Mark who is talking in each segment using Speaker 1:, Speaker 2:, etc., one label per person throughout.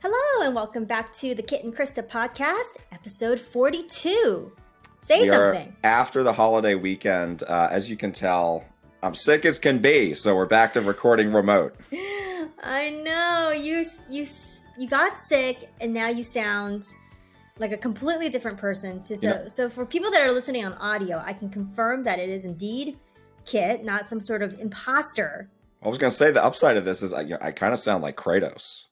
Speaker 1: Hello and welcome back to the Kit and Krysta podcast, episode 42. Say
Speaker 2: we
Speaker 1: something.
Speaker 2: Are after the holiday weekend, as you can tell, I'm sick as can be, so we're back to recording remote.
Speaker 1: I know you got sick and now you sound like a completely different person. So for people that are listening on audio, I can confirm that it is indeed Kit, not some sort of imposter.
Speaker 2: I was going to say the upside of this is I kind of sound like Kratos.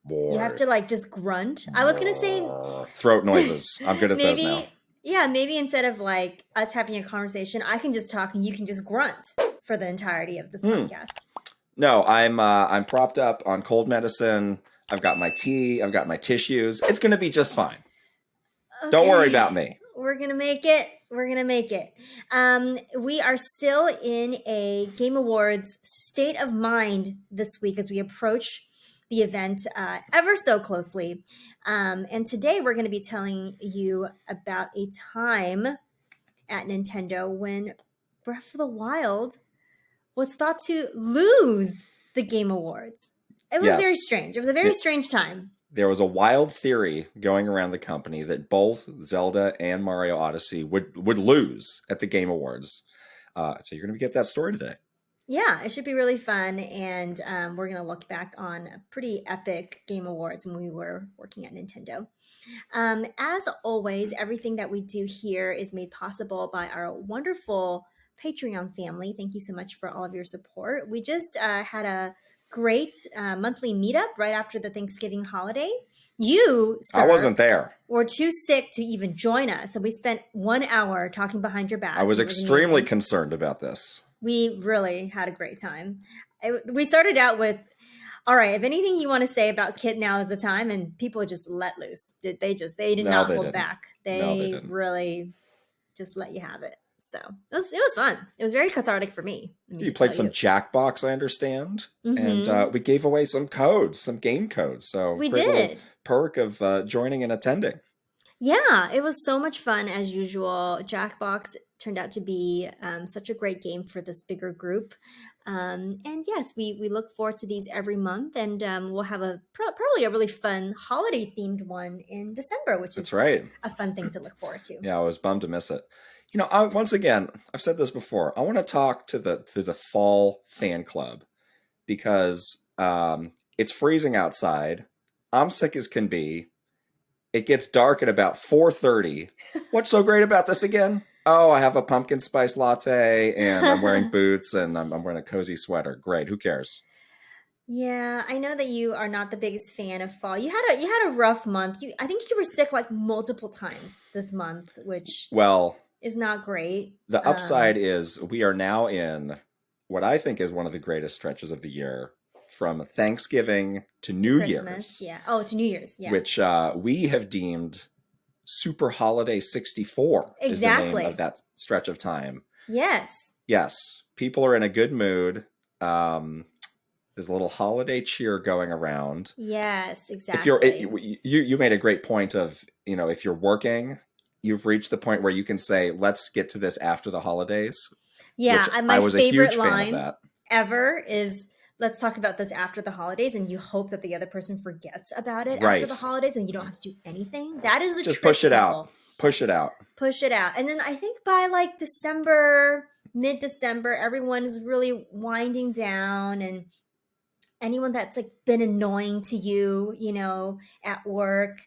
Speaker 1: You have to just grunt. I was going to say
Speaker 2: throat noises. I'm good at those now.
Speaker 1: Yeah, maybe instead of us having a conversation, I can just talk and you can just grunt for the entirety of this podcast.
Speaker 2: No, I'm propped up on cold medicine. I've got my tea. I've got my tissues. It's going to be just fine. Okay. Don't worry about me.
Speaker 1: We're going to make it. We are still in a Game Awards state of mind this week as we approach the event ever so closely. And today we're going to be telling you about a time at Nintendo when Breath of the Wild was thought to lose the Game Awards. It was very strange. It was a very strange time.
Speaker 2: There was a wild theory going around the company that both Zelda and Mario Odyssey would lose at the Game Awards. So you're going to get that story today.
Speaker 1: Yeah, it should be really fun, and we're going to look back on a pretty epic Game Awards when we were working at Nintendo. As always, everything that we do here is made possible by our wonderful Patreon family. Thank you so much for all of your support. We just had a great monthly meetup right after the Thanksgiving holiday. You, sir,
Speaker 2: I wasn't there.
Speaker 1: Were too sick to even join us, so we spent 1 hour talking behind your back.
Speaker 2: I was extremely concerned about this.
Speaker 1: We really had a great time. We started out with, all right, if anything you want to say about Kit, now is the time, and people just let loose. They did not hold back. They really just let you have it. So it was fun. It was very cathartic for me.
Speaker 2: You played some Jackbox, I understand, and we gave away some codes, some game codes. So
Speaker 1: we did.
Speaker 2: Perk of joining and attending.
Speaker 1: Yeah, it was so much fun as usual. Jackbox turned out to be such a great game for this bigger group. And yes, we look forward to these every month, and we'll have probably a really fun holiday themed one in December, which is a fun thing to look forward to.
Speaker 2: Yeah, I was bummed to miss it. Once again, I've said this before. I want to talk to the fall fan club because it's freezing outside. I'm sick as can be. It gets dark at about 4:30. What's so great about this again? Oh, I have a pumpkin spice latte and I'm wearing boots and I'm wearing a cozy sweater. Great. Who cares?
Speaker 1: Yeah, I know that you are not the biggest fan of fall. You had a rough month. I think you were sick multiple times this month, which is not great.
Speaker 2: The upside is we are now in what I think is one of the greatest stretches of the year. From Thanksgiving to New Year's.
Speaker 1: Yeah. Oh, to New Year's. Yeah.
Speaker 2: Which we have deemed Super Holiday 64.
Speaker 1: Exactly.
Speaker 2: Is the name of that stretch of time.
Speaker 1: Yes.
Speaker 2: Yes. People are in a good mood. There's a little holiday cheer going around.
Speaker 1: Yes, exactly.
Speaker 2: You made a great point of, if you're working, you've reached the point where you can say, let's get to this after the holidays.
Speaker 1: Yeah. My favorite line ever is, let's talk about this after the holidays, and you hope that the other person forgets about it after the holidays and you don't have to do anything. That is the trick.
Speaker 2: Just push it out. Push it out.
Speaker 1: And then I think by mid-December, everyone is really winding down, and anyone that's been annoying to you, at work,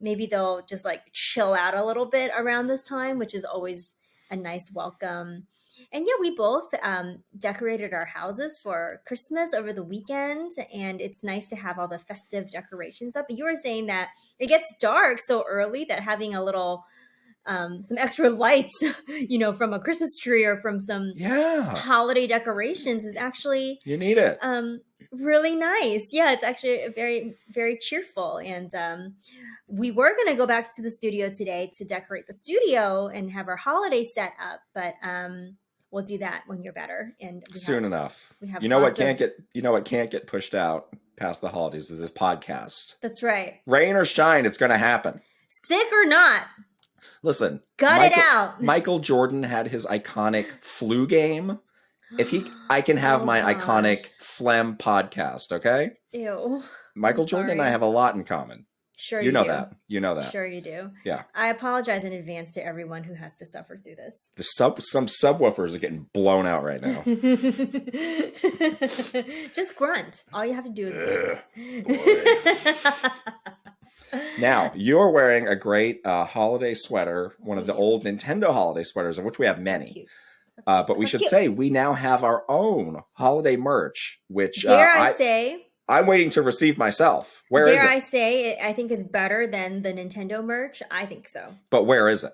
Speaker 1: maybe they'll just chill out a little bit around this time, which is always a nice welcome. And yeah, we both decorated our houses for Christmas over the weekend, and it's nice to have all the festive decorations up. But you were saying that it gets dark so early that having a little, some extra lights, from a Christmas tree or from some holiday decorations is actually...
Speaker 2: You need it.
Speaker 1: Really nice. Yeah, it's actually very, very cheerful. And we were going to go back to the studio today to decorate the studio and have our holiday set up, but... we'll do that when you're better, and
Speaker 2: soon enough. What can't get pushed out past the holidays is this podcast.
Speaker 1: That's right.
Speaker 2: Rain or shine, it's going to happen.
Speaker 1: Sick or not.
Speaker 2: Listen,
Speaker 1: it out.
Speaker 2: Michael Jordan had his iconic flu game. I can have my iconic phlegm podcast. Okay.
Speaker 1: Ew.
Speaker 2: Michael
Speaker 1: I'm
Speaker 2: Jordan and I
Speaker 1: sorry.
Speaker 2: have a lot in common.
Speaker 1: Sure
Speaker 2: You know
Speaker 1: do.
Speaker 2: that. You know that.
Speaker 1: Sure you do.
Speaker 2: Yeah.
Speaker 1: I apologize in advance to everyone who has to suffer through this.
Speaker 2: Some subwoofers are getting blown out right now.
Speaker 1: Just grunt. All you have to do is grunt.
Speaker 2: Now, you're wearing a great holiday sweater, one of the old Nintendo holiday sweaters, of which we have many.
Speaker 1: So cute.
Speaker 2: But we should say we now have our own holiday merch, which
Speaker 1: dare I say,
Speaker 2: I'm waiting to receive myself. Where is it?
Speaker 1: Dare I say, I think is better than the Nintendo merch. I think so.
Speaker 2: But where is it?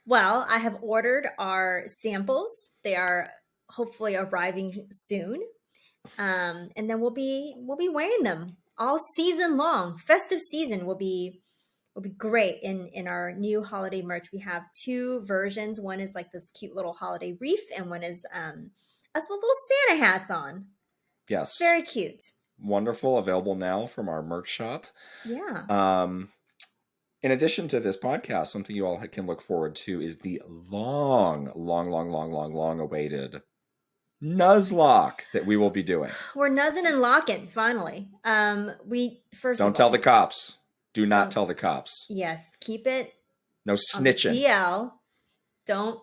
Speaker 1: Well, I have ordered our samples. They are hopefully arriving soon, and then we'll be wearing them all season long. Festive season will be great in our new holiday merch. We have two versions. One is like this cute little holiday wreath, and one is us with little Santa hats on.
Speaker 2: Yes,
Speaker 1: very cute.
Speaker 2: Wonderful. Available now from our merch shop.
Speaker 1: Yeah.
Speaker 2: In addition to this podcast, something you all can look forward to is the long awaited Nuzlocke that we will be doing.
Speaker 1: We're nuzzing and locking finally. We first
Speaker 2: don't tell the cops. Do not tell the cops.
Speaker 1: Yes, keep it.
Speaker 2: No snitching.
Speaker 1: DL. Don't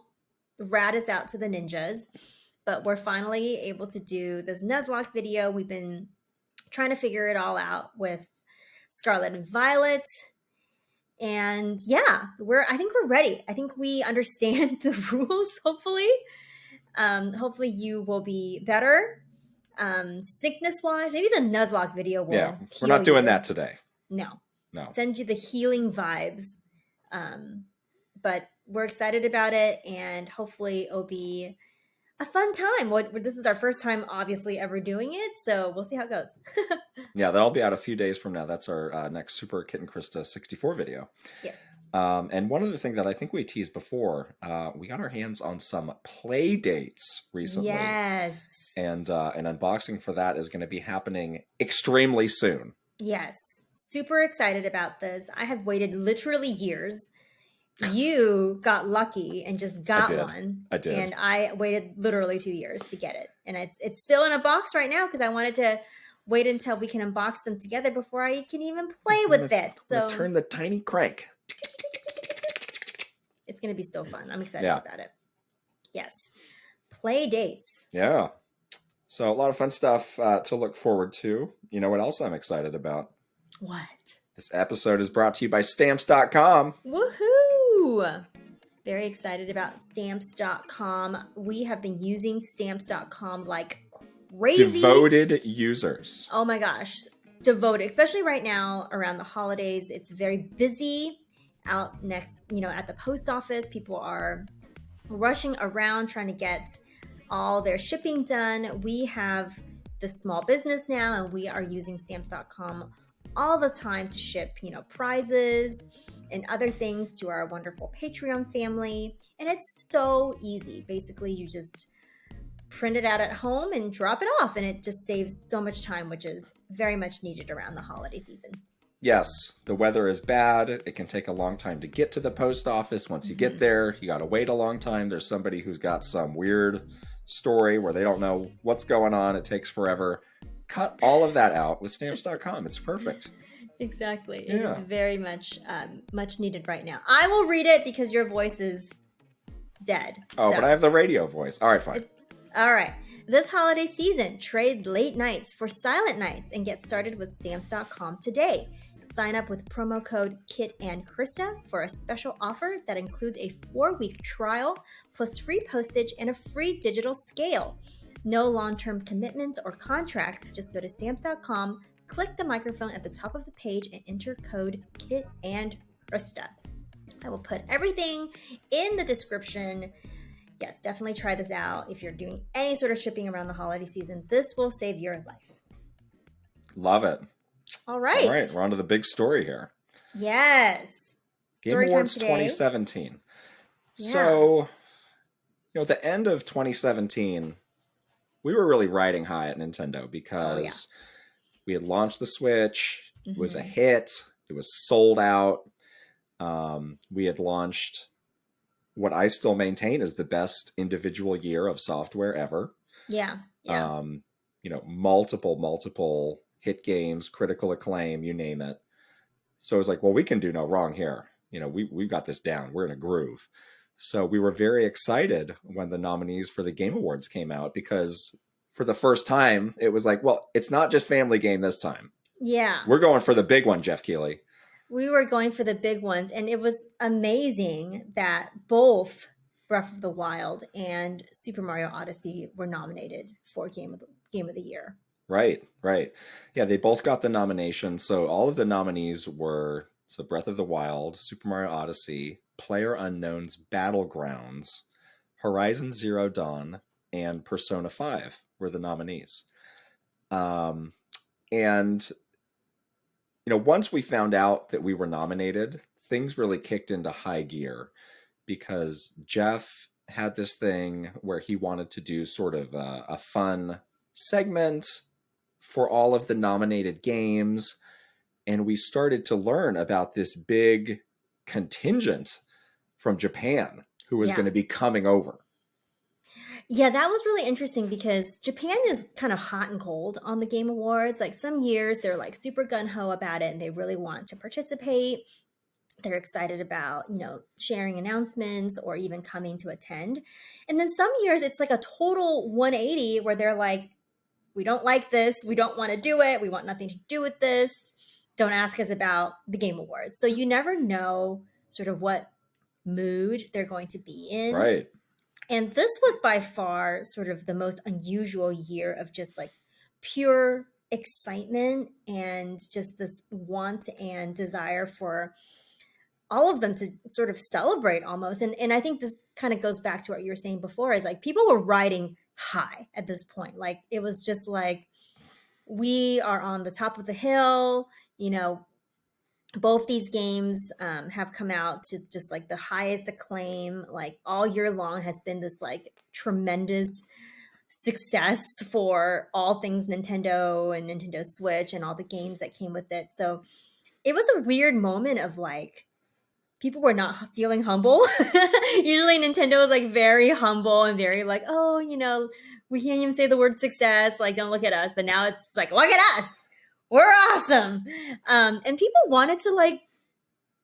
Speaker 1: rat us out to the ninjas. But we're finally able to do this Nuzlocke video. We've been trying to figure it all out with Scarlet and Violet. And yeah, I think we're ready. I think we understand the rules, hopefully. Hopefully you will be better. Sickness wise, maybe the Nuzlocke video will.
Speaker 2: Yeah, we're not doing that today.
Speaker 1: No.
Speaker 2: No.
Speaker 1: Send you the healing vibes. But we're excited about it, and hopefully it'll be a fun time. This is our first time, obviously, ever doing it, so we'll see how it goes.
Speaker 2: Yeah, that'll be out a few days from now. That's our next Super Kitten Krysta 64 video.
Speaker 1: Yes.
Speaker 2: And one other thing that I think we teased before, we got our hands on some play dates recently.
Speaker 1: Yes.
Speaker 2: And an unboxing for that is going to be happening extremely soon.
Speaker 1: Yes. Super excited about this. I have waited literally years. You got lucky and just got one.
Speaker 2: I did.
Speaker 1: And I waited literally 2 years to get it. And it's still in a box right now because I wanted to wait until we can unbox them together before I can even play with it. So
Speaker 2: turn the tiny crank.
Speaker 1: It's going to be so fun. I'm excited about it. Yes. Play dates.
Speaker 2: Yeah. So a lot of fun stuff to look forward to. You know what else I'm excited about?
Speaker 1: What?
Speaker 2: This episode is brought to you by Stamps.com.
Speaker 1: Woohoo! Very excited about Stamps.com. We have been using Stamps.com like crazy.
Speaker 2: Devoted users.
Speaker 1: Oh my gosh. Devoted. Especially right now around the holidays. It's very busy out next, at the post office. People are rushing around trying to get all their shipping done. We have the small business now, and we are using Stamps.com all the time to ship, prizes and other things to our wonderful Patreon family. And it's so easy. Basically, you just print it out at home and drop it off, and it just saves so much time, which is very much needed around the holiday season.
Speaker 2: Yes, the weather is bad. It can take a long time to get to the post office. Once you get there, you got to wait a long time. There's somebody who's got some weird story where they don't know what's going on. It takes forever. Cut all of that out with Stamps.com. It's perfect.
Speaker 1: Exactly. It is very much much needed right now. I will read it because your voice is dead.
Speaker 2: Oh, but I have the radio voice. All right, fine.
Speaker 1: All right. This holiday season, trade late nights for silent nights and get started with Stamps.com today. Sign up with promo code KitAndKrysta for a special offer that includes a 4-week trial plus free postage and a free digital scale. No long-term commitments or contracts. Just go to Stamps.com, click the microphone at the top of the page, and enter code KitAndKrysta. I will put everything in the description. Yes, definitely try this out. If you're doing any sort of shipping around the holiday season, this will save your life.
Speaker 2: Love it.
Speaker 1: All right.
Speaker 2: We're on to the big story here.
Speaker 1: Yes.
Speaker 2: Game Awards 2017. Yeah. So, at the end of 2017, we were really riding high at Nintendo because we had launched the Switch. It was a hit. It was sold out. We had launched what I still maintain is the best individual year of software ever.
Speaker 1: Yeah.
Speaker 2: Multiple hit games, critical acclaim, you name it. So it was like, well, we can do no wrong here. We've got this down. We're in a groove. So we were very excited when the nominees for the Game Awards came out, because for the first time, it was like, well, it's not just Family Game this time.
Speaker 1: Yeah.
Speaker 2: We're going for the big one, Jeff Keighley.
Speaker 1: We were going for the big ones, and it was amazing that both Breath of the Wild and Super Mario Odyssey were nominated for Game of the Year.
Speaker 2: Right. Yeah, they both got the nomination. So all of the nominees were Breath of the Wild, Super Mario Odyssey, PlayerUnknown's Battlegrounds, Horizon Zero Dawn, and Persona 5 were the nominees. And once we found out that we were nominated, things really kicked into high gear, because Jeff had this thing where he wanted to do sort of a fun segment for all of the nominated games. And we started to learn about this big contingent from Japan who was going to be coming over.
Speaker 1: Yeah, that was really interesting, because Japan is kind of hot and cold on the Game Awards. Like, some years they're like super gung-ho about it and they really want to participate. They're excited about, sharing announcements or even coming to attend. And then some years it's like a total 180 where they're like, we don't like this. We don't want to do it. We want nothing to do with this. Don't ask us about the Game Awards. So you never know sort of what mood they're going to be in.
Speaker 2: Right.
Speaker 1: And this was by far sort of the most unusual year of just like pure excitement and just this want and desire for all of them to sort of celebrate almost. And I think this kind of goes back to what you were saying before, is like people were riding high at this point. Like, it was just like, we are on the top of the hill. Both these games have come out to just like the highest acclaim, like all year long has been this like tremendous success for all things Nintendo and Nintendo Switch and all the games that came with it. So it was a weird moment of like, people were not feeling humble. Usually Nintendo is like very humble and very like, oh, we can't even say the word success. Like, don't look at us. But now it's like, look at us. We're awesome. And people wanted to like,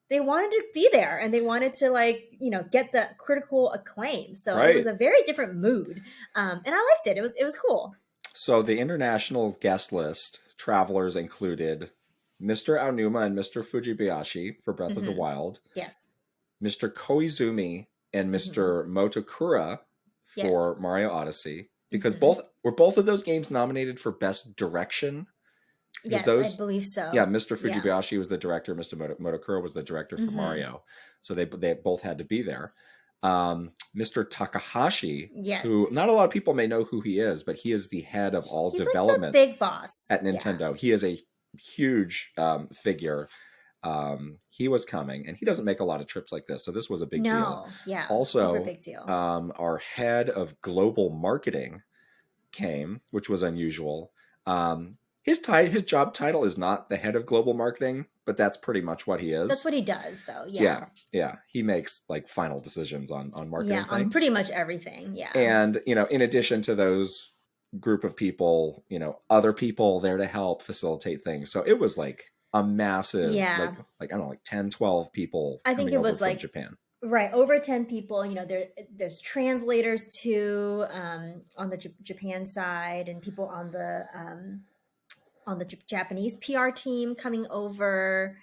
Speaker 1: they wanted to be there and they wanted to like, get the critical acclaim. So It was a very different mood. And I liked it. It was cool.
Speaker 2: So the international guest list travelers included Mr. Aonuma and Mr. Fujibayashi for Breath of the Wild.
Speaker 1: Yes.
Speaker 2: Mr. Koizumi and Mr. Motokura for Mario Odyssey. Because both of those games nominated for Best Direction.
Speaker 1: Yes, I believe so.
Speaker 2: Yeah, Mr. Fujibayashi was the director. Mr. Motokura was the director for Mario. So they both had to be there. Mr. Takahashi, who not a lot of people may know who he is, but he is the head of all development.
Speaker 1: Like the big boss
Speaker 2: at Nintendo. Yeah. He is a huge figure. He was coming, and he doesn't make a lot of trips like this, so this was a big deal.
Speaker 1: Yeah,
Speaker 2: also,
Speaker 1: super big deal.
Speaker 2: Our head of global marketing came, which was unusual. His job title is not the head of global marketing, but that's pretty much what he is.
Speaker 1: That's what he does, though.
Speaker 2: Yeah. He makes like final decisions on marketing.
Speaker 1: Yeah, on pretty much everything. Yeah.
Speaker 2: And in addition to those group of people, other people there to help facilitate things. So it was like a massive, like I don't know, like 10, 12 people.
Speaker 1: I think it was like
Speaker 2: Japan.
Speaker 1: Right, over 10 people. There's translators too on the Japan side, and people on the Japanese PR team coming over,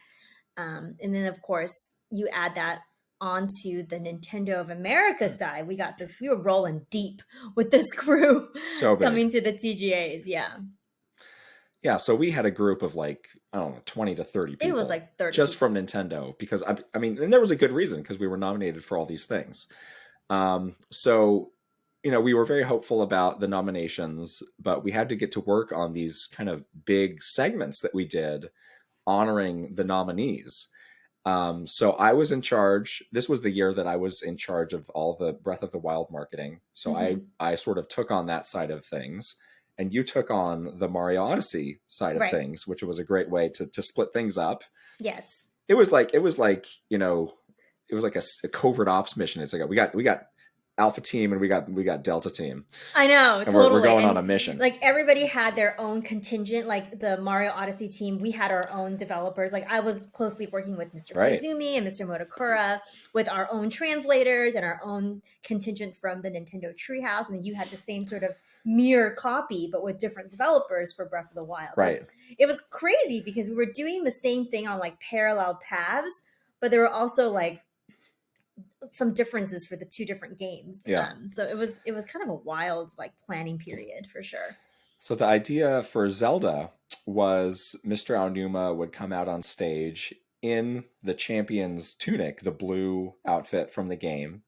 Speaker 1: and then of course you add that onto the Nintendo of America side. We were rolling deep with this crew coming to the TGAs. Yeah,
Speaker 2: so we had a group of like, I don't know, 20 to 30 people.
Speaker 1: It was like 30
Speaker 2: just from Nintendo, because I mean, and there was a good reason, because we were nominated for all these things. So we were very hopeful about the nominations, but we had to get to work on these kind of big segments that we did honoring the nominees. So I was in charge. This was the year that I was in charge of all the Breath of the Wild marketing. So I sort of took on that side of things, and you took on the Mario Odyssey side of things, which was a great way to split things up.
Speaker 1: Yes.
Speaker 2: It was like a covert ops mission. It's like we got Alpha Team and we got Delta Team.
Speaker 1: I know,
Speaker 2: and
Speaker 1: totally.
Speaker 2: We're going
Speaker 1: and
Speaker 2: on a mission.
Speaker 1: Like everybody had their own contingent. Like the Mario Odyssey team, we had our own developers. Like I was closely working with Mr. Koizumi and Mr. Motokura with our own translators and our own contingent from the Nintendo Treehouse. And then you had the same sort of mirror copy, but with different developers for Breath of the Wild.
Speaker 2: Right.
Speaker 1: It was crazy because we were doing the same thing on like parallel paths, but there were also like some differences for the two different games.
Speaker 2: Yeah.
Speaker 1: So it was kind of a wild like planning period for sure.
Speaker 2: So the idea for Zelda was Mr. Aonuma would come out on stage in the champion's tunic, the blue outfit from the game,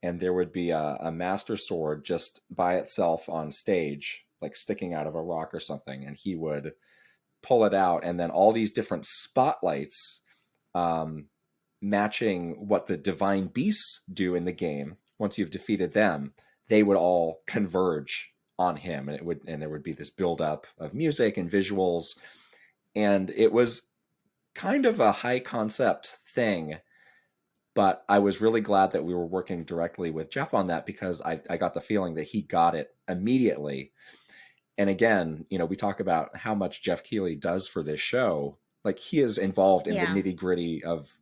Speaker 2: and there would be a master sword just by itself on stage, like sticking out of a rock or something, and he would pull it out, and then all these different spotlights matching what the divine beasts do in the game. Once you've defeated them, they would all converge on him, and there would be this buildup of music and visuals, and it was kind of a high concept thing. But I was really glad that we were working directly with Jeff on that, because I got the feeling that he got it immediately. And again, we talk about how much Jeff Keighley does for this show. Like, he is involved in the nitty gritty of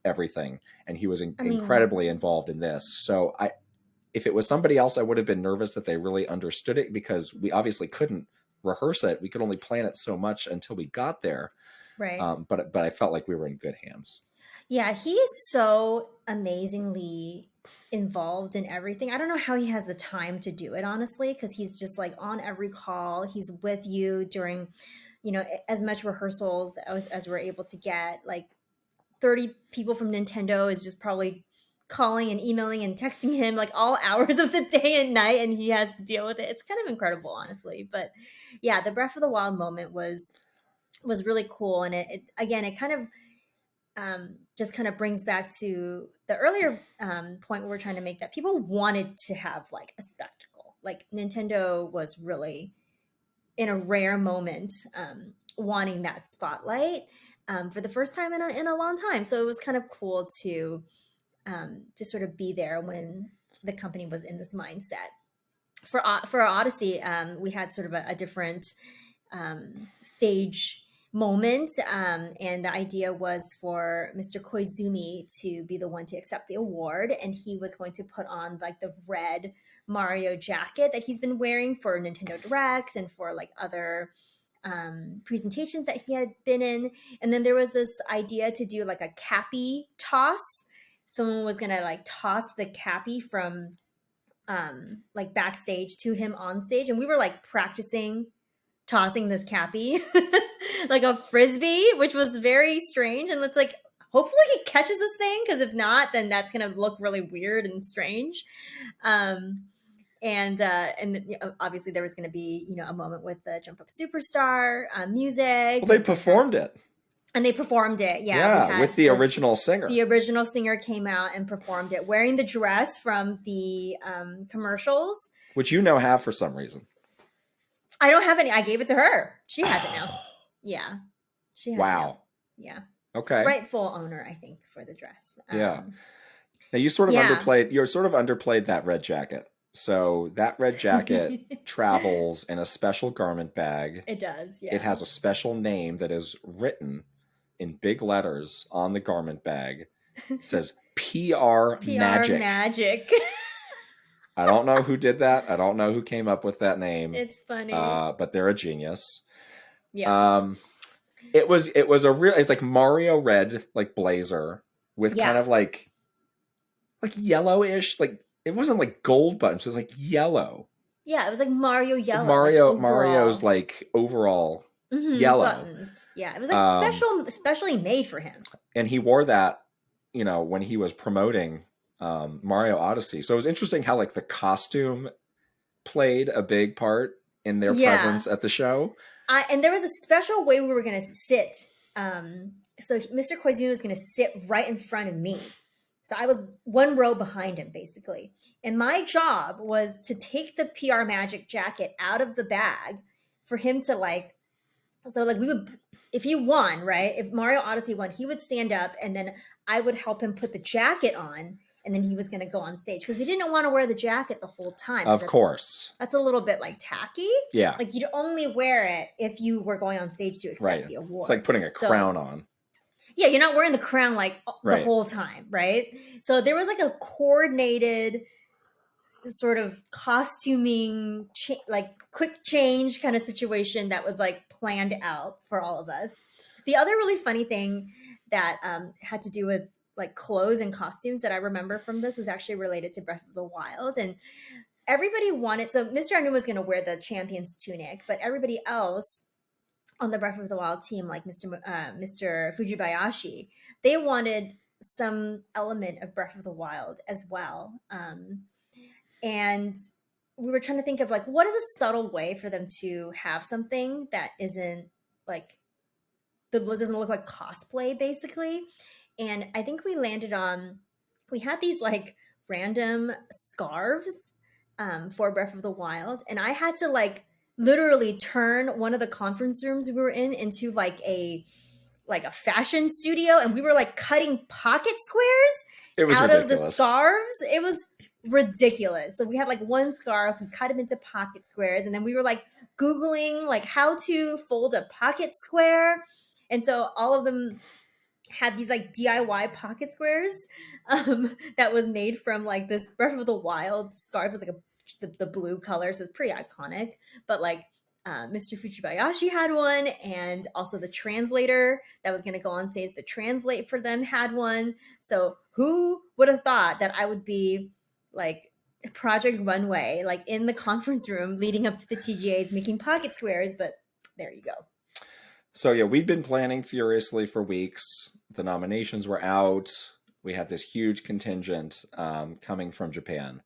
Speaker 2: everything. And he was incredibly involved in this. So if it was somebody else, I would have been nervous that they really understood it, because we obviously couldn't rehearse it. We could only plan it so much until we got there.
Speaker 1: Right.
Speaker 2: But I felt like we were in good hands.
Speaker 1: Yeah, he is so amazingly involved in everything. I don't know how he has the time to do it, honestly, because he's just like on every call. He's with you during, as much rehearsals as we're able to get. Like 30 people from Nintendo is just probably calling and emailing and texting him like all hours of the day and night, and he has to deal with it. It's kind of incredible, honestly. But yeah, the Breath of the Wild moment was really cool. And it kind of just kind of brings back to the earlier point where we're trying to make, that people wanted to have like a spectacle. Like Nintendo was really in a rare moment wanting that spotlight for the first time in a long time. So it was kind of cool to sort of be there when the company was in this mindset. For our Odyssey, we had sort of a different stage moment, and the idea was for Mr. Koizumi to be the one to accept the award, and he was going to put on like the red Mario jacket that he's been wearing for Nintendo Directs and for like other presentations that he had been in. And then there was this idea to do like a cappy toss. Someone was gonna like toss the cappy from like backstage to him on stage, and we were like practicing tossing this cappy like a frisbee, which was very strange. And it's like, hopefully he catches this thing, because if not, then that's gonna look really weird and strange. And obviously there was going to be a moment with the Jump Up Superstar music.
Speaker 2: Well, they performed it.
Speaker 1: And they performed it, yeah.
Speaker 2: With the original singer.
Speaker 1: The original singer came out and performed it, wearing the dress from the commercials.
Speaker 2: Which have for some reason.
Speaker 1: I don't have any. I gave it to her. She has it now. Yeah. She has it now. Yeah.
Speaker 2: Okay.
Speaker 1: Rightful owner, I think, for the dress.
Speaker 2: Yeah. Now you sort of underplayed that red jacket. So that red jacket travels in a special garment bag.
Speaker 1: It does, yeah.
Speaker 2: It has a special name that is written in big letters on the garment bag. It says PR Magic.
Speaker 1: Magic.
Speaker 2: I don't know who did that. I don't know who came up with that name.
Speaker 1: It's funny.
Speaker 2: But they're a genius.
Speaker 1: Yeah.
Speaker 2: It was it's like Mario red, like blazer with kind of like yellowish, like it wasn't like gold buttons, it was like yellow.
Speaker 1: Yeah, it was like Mario yellow.
Speaker 2: Mario's like overall yellow
Speaker 1: buttons. Yeah, it was like specially made for him.
Speaker 2: And he wore that, when he was promoting Mario Odyssey. So it was interesting how like the costume played a big part in their presence at the show.
Speaker 1: And there was a special way we were going to sit. So Mr. Koizumi was going to sit right in front of me. So I was one row behind him, basically. And my job was to take the PR Magic jacket out of the bag for him to we would, if he won, right? If Mario Odyssey won, he would stand up and then I would help him put the jacket on. and then he was going to go on stage because he didn't want to wear the jacket the whole time.
Speaker 2: Of course.
Speaker 1: That's a little bit like tacky.
Speaker 2: Yeah.
Speaker 1: Like you'd only wear it if you were going on stage to accept the award.
Speaker 2: It's like putting a crown on.
Speaker 1: Yeah, you're not wearing the crown like the whole time, right? So there was like a coordinated sort of costuming, like quick change kind of situation that was like planned out for all of us. The other really funny thing that had to do with like clothes and costumes that I remember from this was actually related to Breath of the Wild. And everybody wanted, so Mr. Anu was going to wear the champion's tunic, but everybody else on the Breath of the Wild team, like Mr. Fujibayashi, they wanted some element of Breath of the Wild as well. And we were trying to think of like, what is a subtle way for them to have something that isn't like, that doesn't look like cosplay basically. And I think we landed on, we had these like random scarves for Breath of the Wild. And I had to like literally turn one of the conference rooms we were in into like a fashion studio. And we were like cutting pocket squares out of the scarves. It was ridiculous. So we had like one scarf, we cut them into pocket squares. And then we were like Googling like how to fold a pocket square. And so all of them had these like DIY pocket squares that was made from like this Breath of the Wild scarf. It was like the blue color, so it's pretty iconic. But like Mr. Fujibayashi had one, and also the translator that was going to go on stage to translate for them had one. So who would have thought that I would be like Project Runway, like in the conference room leading up to the TGAs making pocket squares? But there you go.
Speaker 2: So yeah, we'd been planning furiously for weeks. The nominations were out. We had this huge contingent coming from Japan.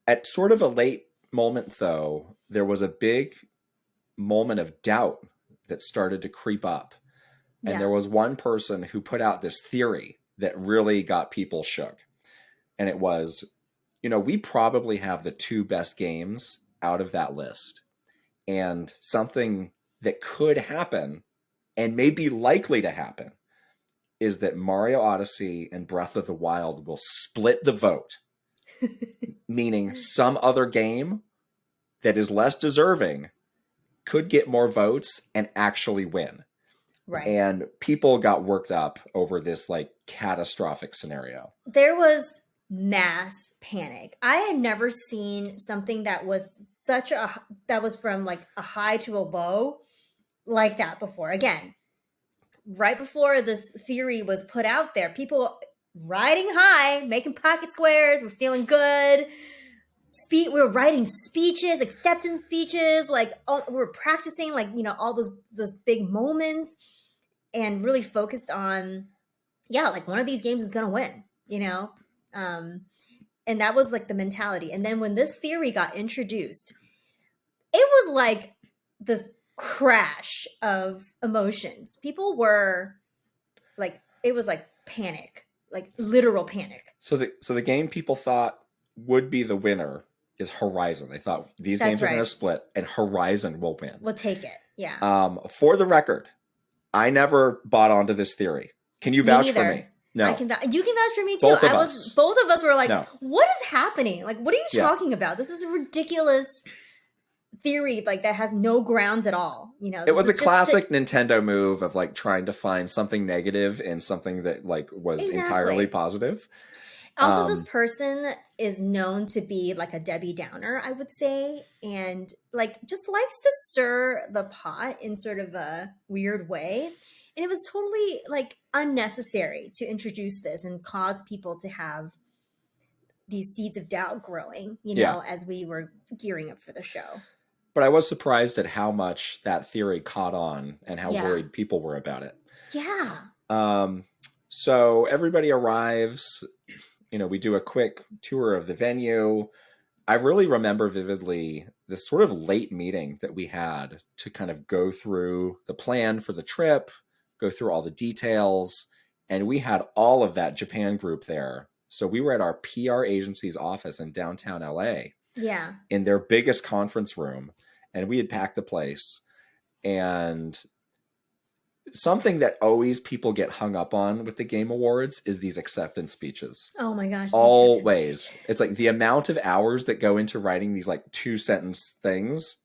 Speaker 2: At sort of a late moment, though, there was a big moment of doubt that started to creep up. And there was one person who put out this theory that really got people shook. And it was, we probably have the two best games out of that list. And something that could happen and may be likely to happen is that Mario Odyssey and Breath of the Wild will split the vote, meaning some other game that is less deserving could get more votes and actually win.
Speaker 1: Right.
Speaker 2: And people got worked up over this like catastrophic scenario.
Speaker 1: There was mass panic. I had never seen something that was that was from like a high to a low like that before. Again, right before this theory was put out there, people riding high, making pocket squares, were feeling good. We were writing speeches, acceptance speeches, like we were practicing like, all those big moments, and really focused on, like one of these games is going to win, and that was like the mentality. And then when this theory got introduced, it was like this crash of emotions. People were like, it was like panic, like literal panic.
Speaker 2: So the game people thought would be the winner is Horizon. They thought these games are going to split and Horizon will win.
Speaker 1: We'll take it. Yeah.
Speaker 2: For the record, I never bought onto this theory. Can you vouch for me? No.
Speaker 1: You can vouch for me too.
Speaker 2: Both of us
Speaker 1: were like, what is happening? Like, what are you talking about? This is a ridiculous theory, like that has no grounds at all.
Speaker 2: It was a classic Nintendo move of like trying to find something negative in something that like was entirely positive.
Speaker 1: Also, this person is known to be like a Debbie Downer, I would say, and like just likes to stir the pot in sort of a weird way. And it was totally like unnecessary to introduce this and cause people to have these seeds of doubt growing, as we were gearing up for the show.
Speaker 2: But I was surprised at how much that theory caught on and how worried people were about it.
Speaker 1: Yeah.
Speaker 2: So everybody arrives. We do a quick tour of the venue. I really remember vividly this sort of late meeting that we had to kind of go through the plan for the trip, go through all the details. And we had all of that Japan group there. So we were at our PR agency's office in downtown LA.
Speaker 1: Yeah.
Speaker 2: In their biggest conference room. And we had packed the place. And something that always people get hung up on with the Game Awards is these acceptance speeches.
Speaker 1: Oh my gosh.
Speaker 2: Always. It's like the amount of hours that go into writing these like 2-sentence things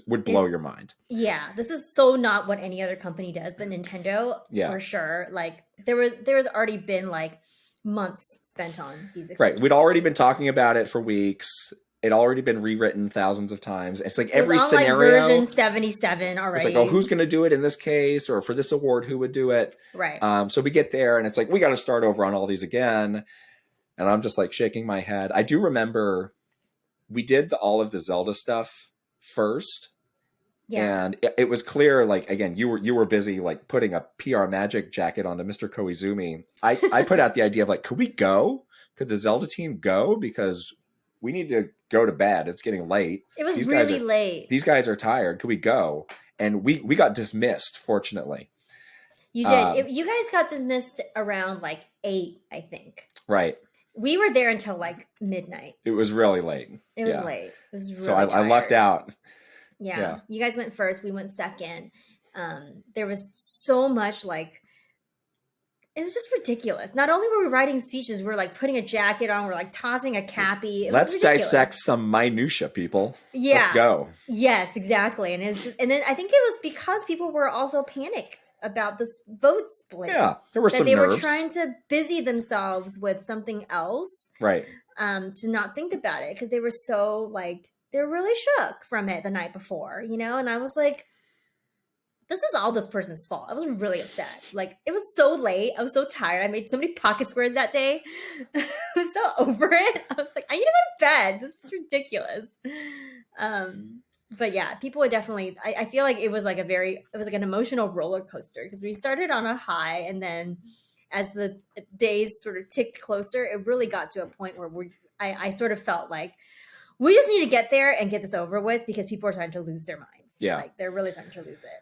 Speaker 2: would blow your mind.
Speaker 1: Yeah, this is so not what any other company does, but Nintendo for sure. Like there was already been like months spent on these.
Speaker 2: Right, we'd already been talking about it for weeks. It'd already been rewritten thousands of times. It's like every scenario.
Speaker 1: Like version 77 already.
Speaker 2: It's like, oh, who's going to do it in this case, or for this award, who would do it?
Speaker 1: Right.
Speaker 2: So we get there, and it's like we got to start over on all these again. And I'm just like shaking my head. I do remember we did all of the Zelda stuff first. Yeah. And it was clear, like, again, you were busy like putting a PR Magic jacket onto Mr. Koizumi. I put out the idea of like, could we go? Could the Zelda team go? Because we need to go to bed. It's getting late.
Speaker 1: It was really late.
Speaker 2: These guys are tired. Could we go? And we got dismissed, fortunately.
Speaker 1: You did. You guys got dismissed around like 8, I think.
Speaker 2: Right.
Speaker 1: We were there until like midnight.
Speaker 2: It was really late.
Speaker 1: It was late. It was really
Speaker 2: so I lucked out.
Speaker 1: Yeah. You guys went first. We went second. There was so much like, it was just ridiculous. Not only were we writing speeches, we were like putting a jacket on, we're like tossing a cappy.
Speaker 2: Let's dissect some minutia, people.
Speaker 1: Yeah.
Speaker 2: Let's go.
Speaker 1: Yes, exactly. And it was just, and then I think it was because people were also panicked about this vote split.
Speaker 2: Yeah, there were some nerves.
Speaker 1: They were trying to busy themselves with something else.
Speaker 2: Right.
Speaker 1: To not think about it, because they were so like, they were really shook from it the night before, you know? And I was like, this is all this person's fault. I was really upset. Like, it was so late. I was so tired. I made so many pocket squares that day. I was so over it. I was like, I need to go to bed. This is ridiculous. But yeah, people would definitely, I feel like it was like an emotional roller coaster, because we started on a high, and then as the days sort of ticked closer, it really got to a point where I sort of felt like, we just need to get there and get this over with, because people are starting to lose their minds.
Speaker 2: Yeah.
Speaker 1: Like, they're really starting to lose it.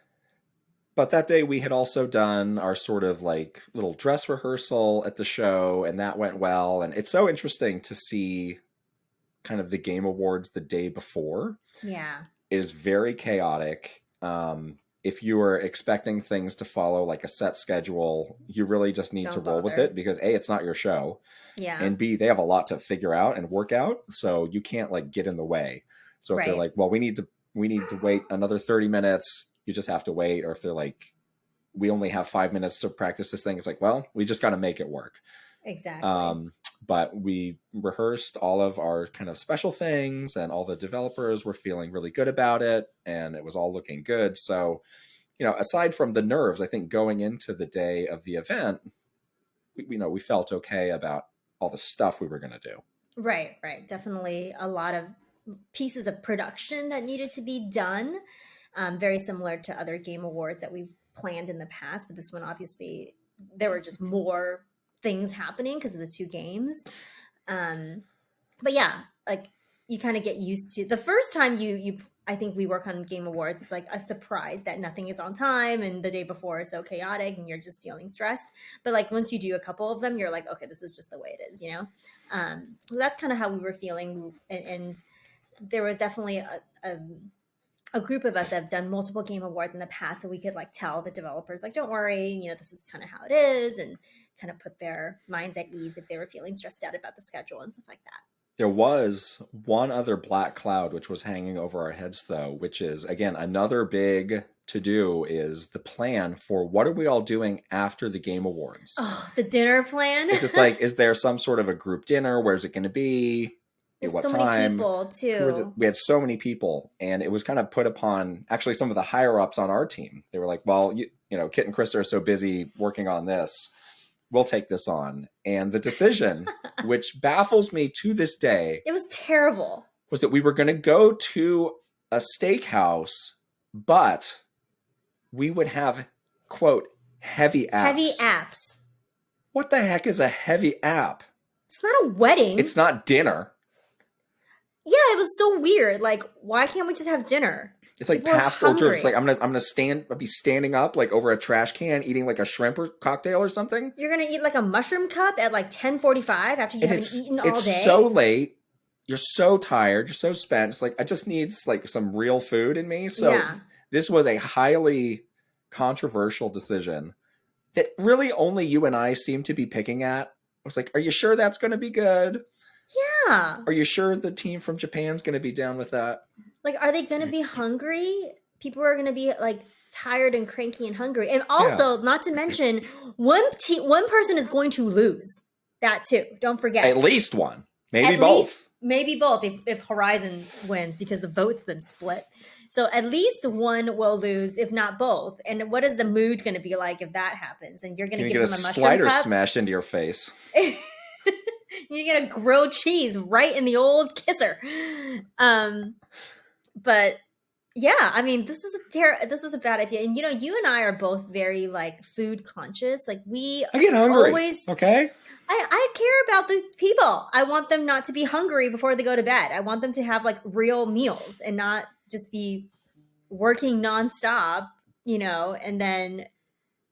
Speaker 2: But that day we had also done our sort of like little dress rehearsal at the show, and that went well. And it's so interesting to see kind of the Game Awards the day before.
Speaker 1: Yeah.
Speaker 2: It is very chaotic. If you are expecting things to follow like a set schedule, you really just need to roll with it, because A, it's not your show.
Speaker 1: Yeah.
Speaker 2: And B, they have a lot to figure out and work out. So you can't like get in the way. So if they're like, well, we need to wait another 30 minutes, you just have to wait. Or if they're like, we only have 5 minutes to practice this thing, it's like, well, we just got to make it work.
Speaker 1: Exactly.
Speaker 2: But we rehearsed all of our kind of special things, and all the developers were feeling really good about it, and it was all looking good. So, you know, aside from the nerves, I think going into the day of the event, we felt okay about all the stuff we were going to do. Right.
Speaker 1: Definitely a lot of pieces of production that needed to be done. Very similar to other Game Awards that we've planned in the past, but this one, obviously, there were just more things happening because of the 2 games. But yeah, like, you kind of get used to the first time I think we work on Game Awards, it's like a surprise that nothing is on time, and the day before is so chaotic and you're just feeling stressed. But like, once you do a couple of them, you're like, okay, this is just the way it is, you know? So that's kind of how we were feeling. And there was definitely a group of us that have done multiple Game Awards in the past, so we could like tell the developers, like, don't worry, you know, this is kind of how it is, and kind of put their minds at ease if they were feeling stressed out about the schedule and stuff like that.
Speaker 2: There was one other black cloud which was hanging over our heads, though, which is, again, another big to-do, is the plan for what are we all doing after the Game Awards.
Speaker 1: Oh, the dinner plan?
Speaker 2: It's like, is there some sort of a group dinner? Where's it going to be?
Speaker 1: There's
Speaker 2: what
Speaker 1: so
Speaker 2: time?
Speaker 1: many people, too.
Speaker 2: We had so many people, and it was kind of put upon, actually, some of the higher-ups on our team. They were like, well, you know, Kit and Krysta are so busy working on this, we'll take this on. And the decision, which baffles me to this day,
Speaker 1: it was terrible,
Speaker 2: was that we were going to go to a steakhouse, but we would have, quote, heavy apps.
Speaker 1: Heavy apps.
Speaker 2: What the heck is a heavy app?
Speaker 1: It's not a wedding.
Speaker 2: It's not dinner.
Speaker 1: Yeah, it was so weird. Like, why can't we just have dinner?
Speaker 2: It's like past hors d'oeuvres. It's like I'm gonna be standing up like over a trash can, eating like a shrimp or cocktail or something.
Speaker 1: You're gonna eat like a mushroom cup at like 10:45 after you haven't eaten all day.
Speaker 2: It's so late. You're so tired. You're so spent. It's like I just need like some real food in me. So this was a highly controversial decision that really only you and I seem to be picking at. I was like, are you sure that's going to be good?
Speaker 1: Yeah.
Speaker 2: Are you sure the team from Japan's going to be down with that?
Speaker 1: Like, are they going to be hungry? People are going to be like tired and cranky and hungry. And also, not to mention, one person is going to lose. That too. Don't forget.
Speaker 2: At least one. Maybe both.
Speaker 1: Maybe both if Horizon wins, because the vote's been split. So at least one will lose, if not both. And what is the mood going to be like if that happens? And you're going to give him a mushroom
Speaker 2: slider
Speaker 1: cup?
Speaker 2: smashed into your face.
Speaker 1: You get a grilled cheese right in the old kisser. But yeah, I mean, this is a bad idea. And you and I are both very like food conscious. Like I
Speaker 2: get hungry. Okay.
Speaker 1: I care about these people. I want them not to be hungry before they go to bed. I want them to have like real meals and not just be working nonstop, and then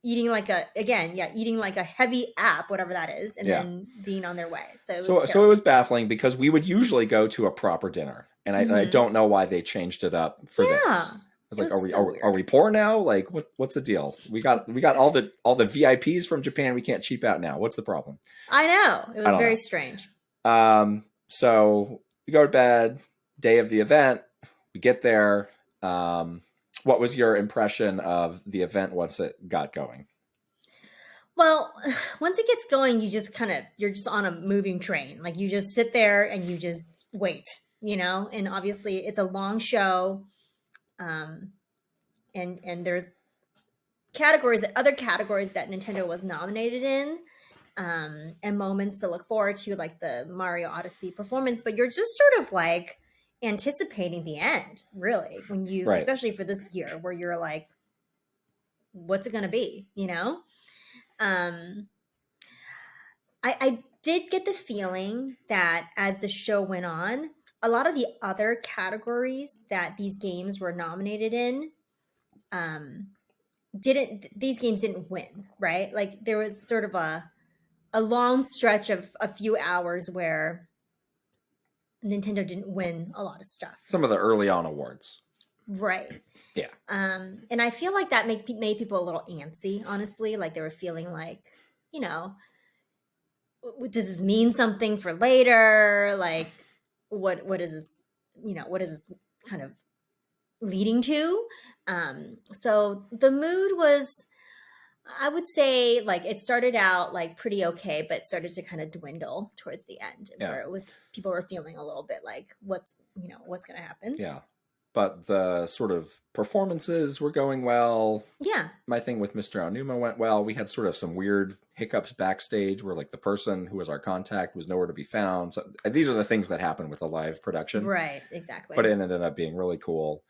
Speaker 1: eating like a heavy app, whatever that is, and then being on their way. So it
Speaker 2: was baffling because we would usually go to a proper dinner, and I don't know why they changed it up for this. I was like, are we poor now? Like, what's the deal? We got all the VIPs from Japan. We can't cheap out now. What's the problem?
Speaker 1: I know. It was very strange.
Speaker 2: So we go to bed, day of the event. We get there. What was your impression of the event once it got going?
Speaker 1: Well, once it gets going, you're just on a moving train. Like, you just sit there and you just wait, and obviously it's a long show. And there's other categories that Nintendo was nominated in, and moments to look forward to, like the Mario Odyssey performance, but you're just sort of like anticipating the end, really, when you, especially for this year, where you're like, what's it going to be? I did get the feeling that as the show went on, a lot of the other categories that these games were nominated in, these games didn't win, right? Like, there was sort of a long stretch of a few hours where Nintendo didn't win a lot of stuff.
Speaker 2: Some of the early on awards.
Speaker 1: Right.
Speaker 2: Yeah.
Speaker 1: And I feel like that made people a little antsy, honestly. Like, they were feeling like, does this mean something for later? Like, what is this, what is this kind of leading to? So the mood was, I would say, like, it started out like pretty okay, but started to kind of dwindle towards the end, where it was, people were feeling a little bit like, what's going to happen?
Speaker 2: Yeah. But the sort of performances were going well.
Speaker 1: Yeah.
Speaker 2: My thing with Mr. Aonuma went well. We had sort of some weird hiccups backstage where, like, the person who was our contact was nowhere to be found. So these are the things that happen with a live production.
Speaker 1: Right, exactly.
Speaker 2: But it ended up being really cool.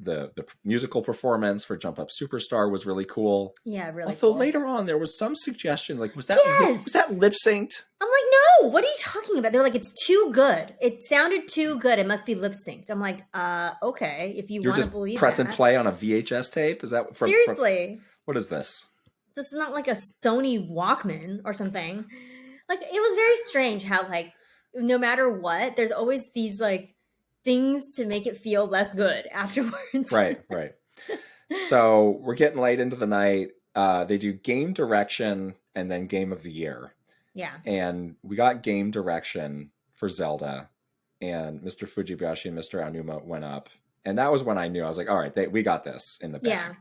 Speaker 2: The musical performance for Jump Up Superstar was really cool.
Speaker 1: Yeah, really
Speaker 2: Although
Speaker 1: cool.
Speaker 2: later on there was some suggestion, like, was that lip synced?
Speaker 1: I'm like, no, what are you talking about? They're like, it's too good. It sounded too good. It must be lip synced. I'm like, okay, if you want to believe
Speaker 2: press
Speaker 1: that.
Speaker 2: and play on a VHS tape? Is that
Speaker 1: seriously?
Speaker 2: What is this?
Speaker 1: This is not like a Sony Walkman or something. Like, it was very strange how, like, no matter what, there's always these like things to make it feel less good afterwards.
Speaker 2: Right. So we're getting late into the night. They do game direction and then game of the year.
Speaker 1: Yeah.
Speaker 2: And we got game direction for Zelda, and Mr. Fujibayashi and Mr. Aonuma went up. And that was when I knew. I was like, all right, we got this in the bag.
Speaker 1: Yeah.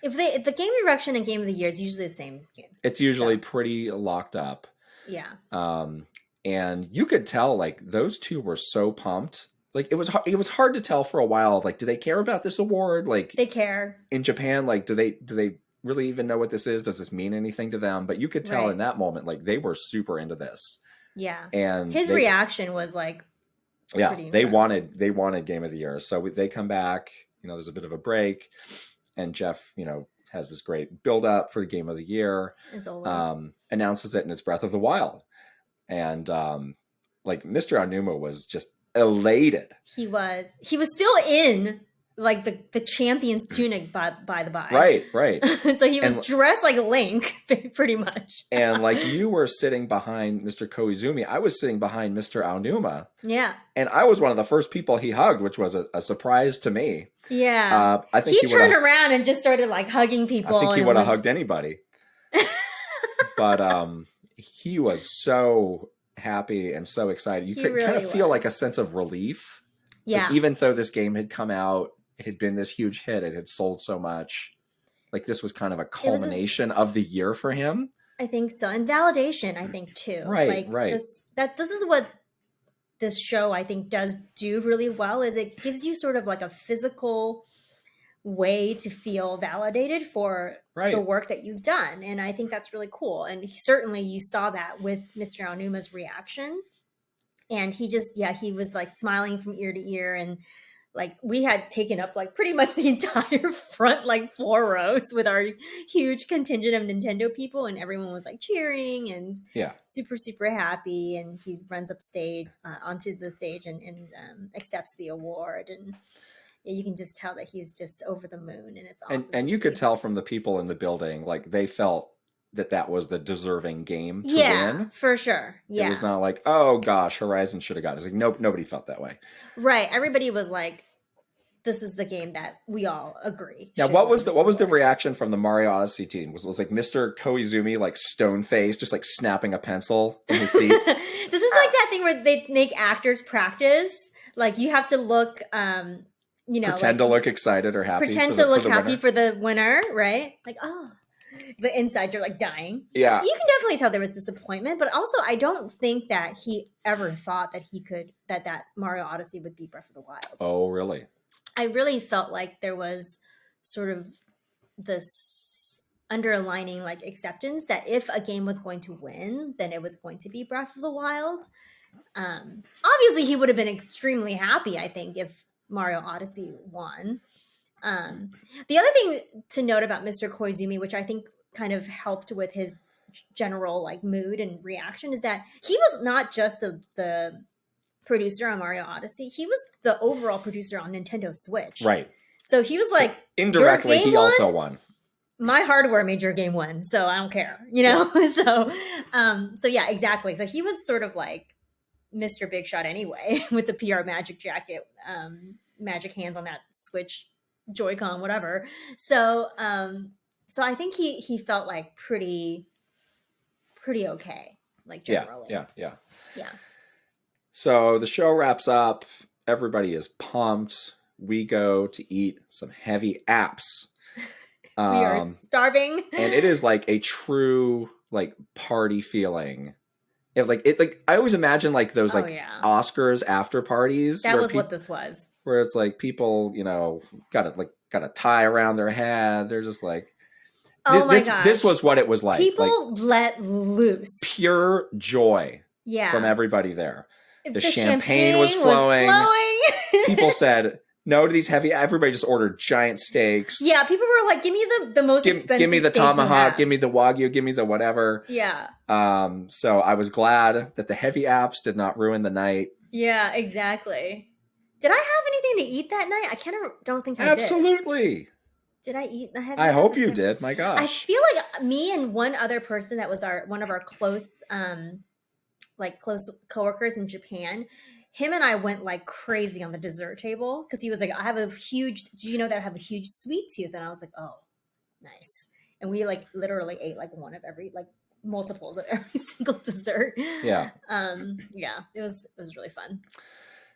Speaker 1: If the game direction and game of the year is usually the same game.
Speaker 2: It's usually pretty locked up.
Speaker 1: Yeah.
Speaker 2: And you could tell, like, those two were so pumped. Like, it was hard to tell for a while. Like, do they care about this award? Like,
Speaker 1: they care
Speaker 2: in Japan. Like, do they really even know what this is? Does this mean anything to them? But you could tell in that moment, like, they were super into this.
Speaker 1: Yeah.
Speaker 2: And
Speaker 1: his reaction was like,
Speaker 2: they wanted game of the year. So they come back. There's a bit of a break, and Jeff, has this great build up for the game of the year.
Speaker 1: As always.
Speaker 2: Announces it, and it's Breath of the Wild, and like, Mr. Aonuma was just elated.
Speaker 1: He was still in like the champion's tunic by the by.
Speaker 2: Right.
Speaker 1: So he was dressed like Link, pretty much.
Speaker 2: And like you were sitting behind Mr. Koizumi, I was sitting behind Mr. Aonuma.
Speaker 1: Yeah.
Speaker 2: And I was one of the first people he hugged, which was a surprise to me.
Speaker 1: Yeah.
Speaker 2: I think
Speaker 1: he turned around and just started like hugging people.
Speaker 2: I think he would have hugged anybody. But he was so happy and so excited. You could kind of feel like a sense of relief.
Speaker 1: Yeah.
Speaker 2: Like, even though this game had come out, it had been this huge hit, it had sold so much. Like this was kind of a culmination of the year for him.
Speaker 1: I think so. And validation, I think, too.
Speaker 2: Right.
Speaker 1: This is what this show, I think, does do really well, is it gives you sort of like a physical way to feel validated for the work that you've done. And I think that's really cool. And certainly you saw that with Mr. Aonuma's reaction. And he just, he was like smiling from ear to ear. And like we had taken up like pretty much the entire front, like 4 rows with our huge contingent of Nintendo people. And everyone was like cheering and super, super happy. And he runs upstage onto the stage and accepts the award. And you can just tell that he's just over the moon, and it's awesome. And
Speaker 2: you could tell from the people in the building, like they felt that was the deserving game to win.
Speaker 1: For sure. Yeah.
Speaker 2: It was not like, oh gosh, Horizon should have got it. It's like, nope, nobody felt that way.
Speaker 1: Right. Everybody was like, this is the game that we all agree.
Speaker 2: Yeah. What was the reaction from the Mario Odyssey team? Was like Mr. Koizumi, like stone faced, just like snapping a pencil in his seat?
Speaker 1: This is like that thing where they make actors practice. Like you have to look,
Speaker 2: pretend to look excited or happy.
Speaker 1: Pretend to look happy for the winner, right? Like, oh, but inside you're like dying.
Speaker 2: Yeah.
Speaker 1: You can definitely tell there was disappointment, but also I don't think that he ever thought that that Mario Odyssey would beat Breath of the Wild.
Speaker 2: Oh, really?
Speaker 1: I really felt like there was sort of this underlining like acceptance that if a game was going to win, then it was going to be Breath of the Wild. Obviously he would have been extremely happy, I think, if Mario Odyssey won. The other thing to note about Mr. Koizumi, which I think kind of helped with his general like mood and reaction, is that he was not just the producer on Mario Odyssey. He was the overall producer on Nintendo Switch.
Speaker 2: Right.
Speaker 1: So he was like,
Speaker 2: indirectly, he also won.
Speaker 1: My hardware made your game win, so I don't care, So yeah, exactly. So he was sort of like Mr. Big Shot anyway, with the PR magic jacket, magic hands on that Switch Joy-Con, whatever. So I think he felt like pretty okay, like generally.
Speaker 2: Yeah. So the show wraps up. Everybody is pumped. We go to eat some heavy apps.
Speaker 1: We are starving,
Speaker 2: and it is like a true like party feeling. It I always imagine like those Oscars after parties.
Speaker 1: That was what this was.
Speaker 2: Where it's like people, got a tie around their head. They're just like,
Speaker 1: oh my gosh.
Speaker 2: This was what it was like.
Speaker 1: People let loose.
Speaker 2: Pure joy.
Speaker 1: Yeah.
Speaker 2: From everybody there. The champagne was flowing. People said no to these heavy. Everybody just ordered giant steaks.
Speaker 1: Yeah, people were like, "Give me the most expensive.
Speaker 2: Give me the tomahawk. Give me the wagyu. Give me the whatever."
Speaker 1: Yeah.
Speaker 2: So I was glad that the heavy apps did not ruin the night.
Speaker 1: Yeah, exactly. Did I have anything to eat that night? don't think I did.
Speaker 2: Absolutely.
Speaker 1: Did I eat the heavy?
Speaker 2: I hope you did. My gosh.
Speaker 1: I feel like me and one other person that was one of our close coworkers in Japan, him and I went like crazy on the dessert table because he was like, do you know that I have a huge sweet tooth? And I was like, oh, nice. And we like literally ate like one of every, like multiples of every single dessert.
Speaker 2: Yeah.
Speaker 1: It was really fun.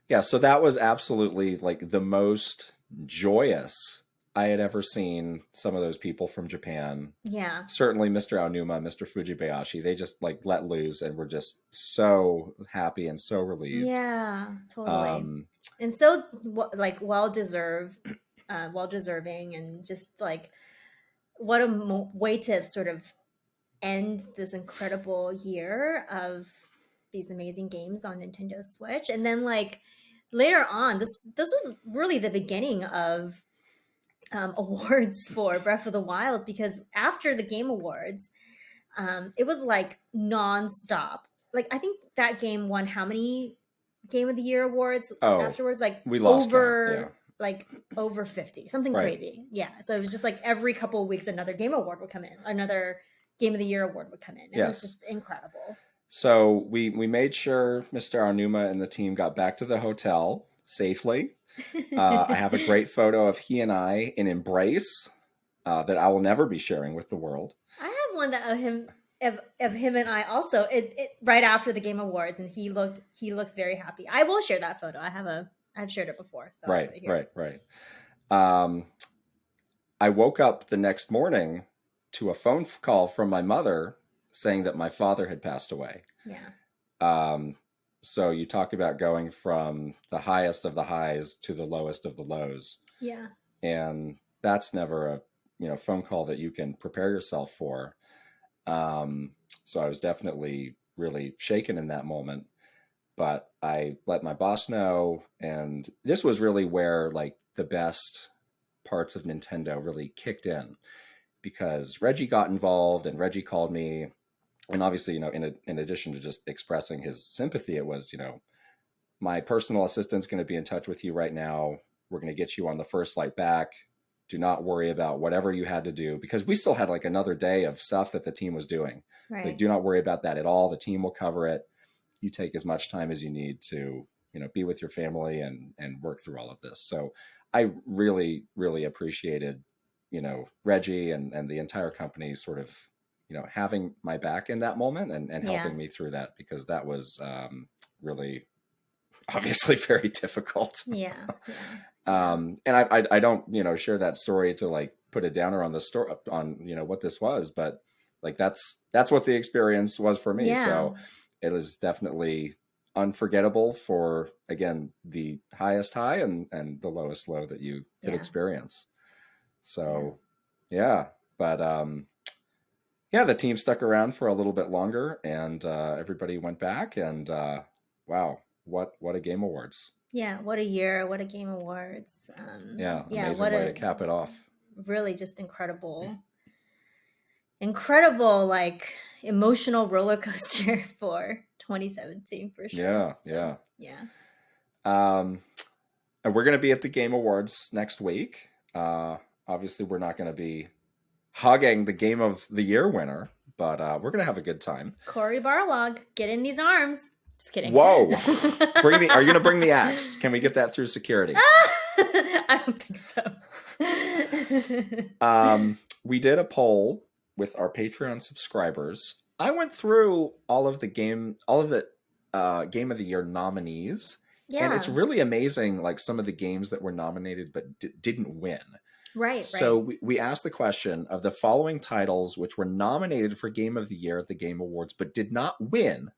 Speaker 2: Yeah. So that was absolutely like the most joyous I had ever seen some of those people from Japan.
Speaker 1: Yeah.
Speaker 2: Certainly Mr. Aonuma, Mr. Fujibayashi, they just like let loose and were just so happy and so relieved.
Speaker 1: Yeah, totally. And so like well-deserving and just like what a way to sort of end this incredible year of these amazing games on Nintendo Switch. And then like later on, this was really the beginning of awards for Breath of the Wild, because after the Game Awards, it was like nonstop. Like I think that game won how many Game of the Year awards afterwards? Like
Speaker 2: we lost
Speaker 1: over like over 50, something
Speaker 2: Right.
Speaker 1: crazy. Yeah. So it was just like every couple of weeks, another game award would come in, another Game of the Year award would come in. It was just incredible.
Speaker 2: So we made sure Mr. Aonuma and the team got back to the hotel safely. I have a great photo of he and I in embrace that I will never be sharing with the world.
Speaker 1: I have one that of him and I also it right after the Game Awards, and he looks very happy. I will share that photo. I've shared it before. So
Speaker 2: Right. I woke up the next morning to a phone call from my mother saying that my father had passed away.
Speaker 1: Yeah.
Speaker 2: So you talk about going from the highest of the highs to the lowest of the lows.
Speaker 1: Yeah.
Speaker 2: And that's never a phone call that you can prepare yourself for. So I was definitely really shaken in that moment, but I let my boss know, and this was really where like the best parts of Nintendo really kicked in, because Reggie got involved and Reggie called me. And obviously, in addition to just expressing his sympathy, it was, my personal assistant's going to be in touch with you right now. We're going to get you on the first flight back. Do not worry about whatever you had to do, because we still had like another day of stuff that the team was doing.
Speaker 1: Right.
Speaker 2: Like, do not worry about that at all. The team will cover it. You take as much time as you need to, be with your family and work through all of this. So I really, really appreciated, Reggie and the entire company sort of, having my back in that moment and helping me through that, because that was really obviously very difficult.
Speaker 1: Yeah.
Speaker 2: And I don't, share that story to like put a downer on the story on, what this was, but like, that's what the experience was for me.
Speaker 1: Yeah.
Speaker 2: So it was definitely unforgettable for, again, the highest high and the lowest low that you could experience. So but the team stuck around for a little bit longer, and everybody went back, and wow, what a Game Awards.
Speaker 1: Yeah, what a year, what a Game Awards.
Speaker 2: Amazing way to cap it off.
Speaker 1: Really just incredible like emotional roller coaster for 2017 for sure.
Speaker 2: Yeah. And we're going to be at the Game Awards next week. Obviously, we're not going to be hugging the Game of the Year winner, but we're going to have a good time.
Speaker 1: Cory Barlog, get in these arms. Just kidding.
Speaker 2: Whoa. Are you going to bring the axe? Can we get that through security?
Speaker 1: I don't think so.
Speaker 2: We did a poll with our Patreon subscribers. I went through all of the Game of the Year nominees. Yeah. And it's really amazing, like some of the games that were nominated but didn't win.
Speaker 1: Right.
Speaker 2: So we asked the question of the following titles which were nominated for Game of the Year at the Game Awards but did not win,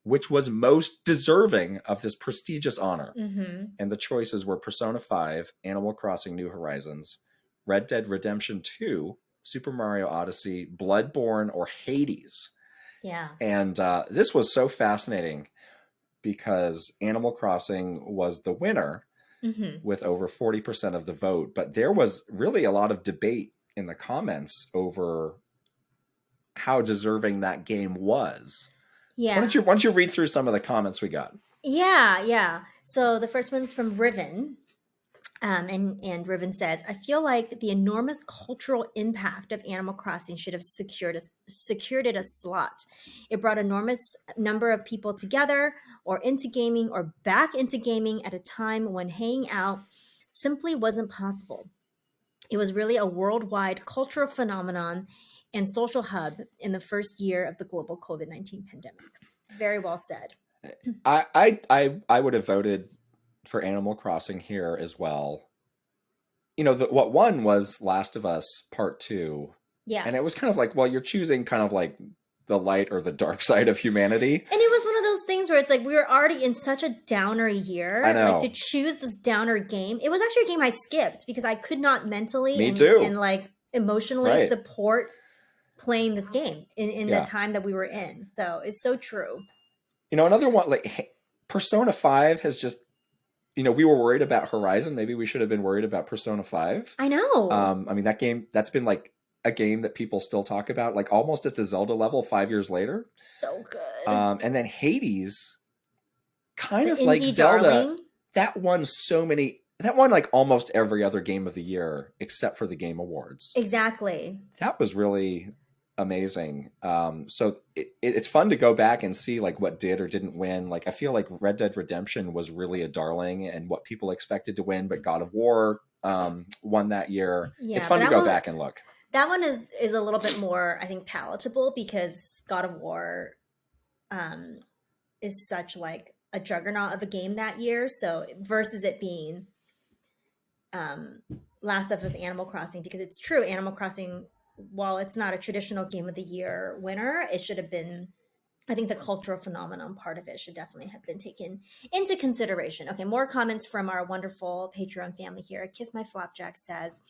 Speaker 2: which was most deserving of this prestigious honor.
Speaker 1: Mm-hmm.
Speaker 2: And the choices were Persona 5, Animal Crossing New Horizons, Red Dead Redemption 2, Super Mario Odyssey, Bloodborne, or Hades.
Speaker 1: Yeah.
Speaker 2: And this was so fascinating because Animal Crossing was the winner. Mm-hmm. With over 40% of the vote. But there was really a lot of debate in the comments over how deserving that game was.
Speaker 1: Yeah.
Speaker 2: Why don't you read through some of the comments we got?
Speaker 1: Yeah. So the first one's from Riven. And Riven says, I feel like the enormous cultural impact of Animal Crossing should have secured it a slot. It brought enormous number of people together or into gaming or back into gaming at a time when hanging out simply wasn't possible. It was really a worldwide cultural phenomenon and social hub in the first year of the global COVID-19 pandemic. Very well said.
Speaker 2: I would have voted for Animal Crossing here as well. What won was Last of Us Part 2.
Speaker 1: Yeah.
Speaker 2: And it was kind of like, well, you're choosing kind of like the light or the dark side of humanity.
Speaker 1: And it was one of those things where it's like we were already in such a downer year.
Speaker 2: I know.
Speaker 1: Like to choose this downer game. It was actually a game I skipped because I could not mentally and like emotionally support playing this game in the time that we were in. So it's so true.
Speaker 2: Another one, like Persona 5 has just, we were worried about Horizon. Maybe we should have been worried about Persona 5.
Speaker 1: I know.
Speaker 2: I mean, that game, that's been like a game that people still talk about, like almost at the Zelda level 5 years later.
Speaker 1: So good.
Speaker 2: And then Hades, kind of like Zelda, that won so many that won like almost every other game of the year except for the Game Awards.
Speaker 1: Exactly.
Speaker 2: That was really amazing. So it's fun to go back and see like what did or didn't win. Like I feel like Red Dead Redemption was really a darling and what people expected to win, but God of War won that year.
Speaker 1: Yeah,
Speaker 2: it's fun to go back and look.
Speaker 1: That one is a little bit more, I think, palatable because God of War is such like a juggernaut of a game that year. So versus it being Last of Us Animal Crossing, because it's true, Animal Crossing, while it's not a traditional game of the year winner, it should have been, I think the cultural phenomenon part of it should definitely have been taken into consideration. Okay, more comments from our wonderful Patreon family here. KissMyFlapjack says,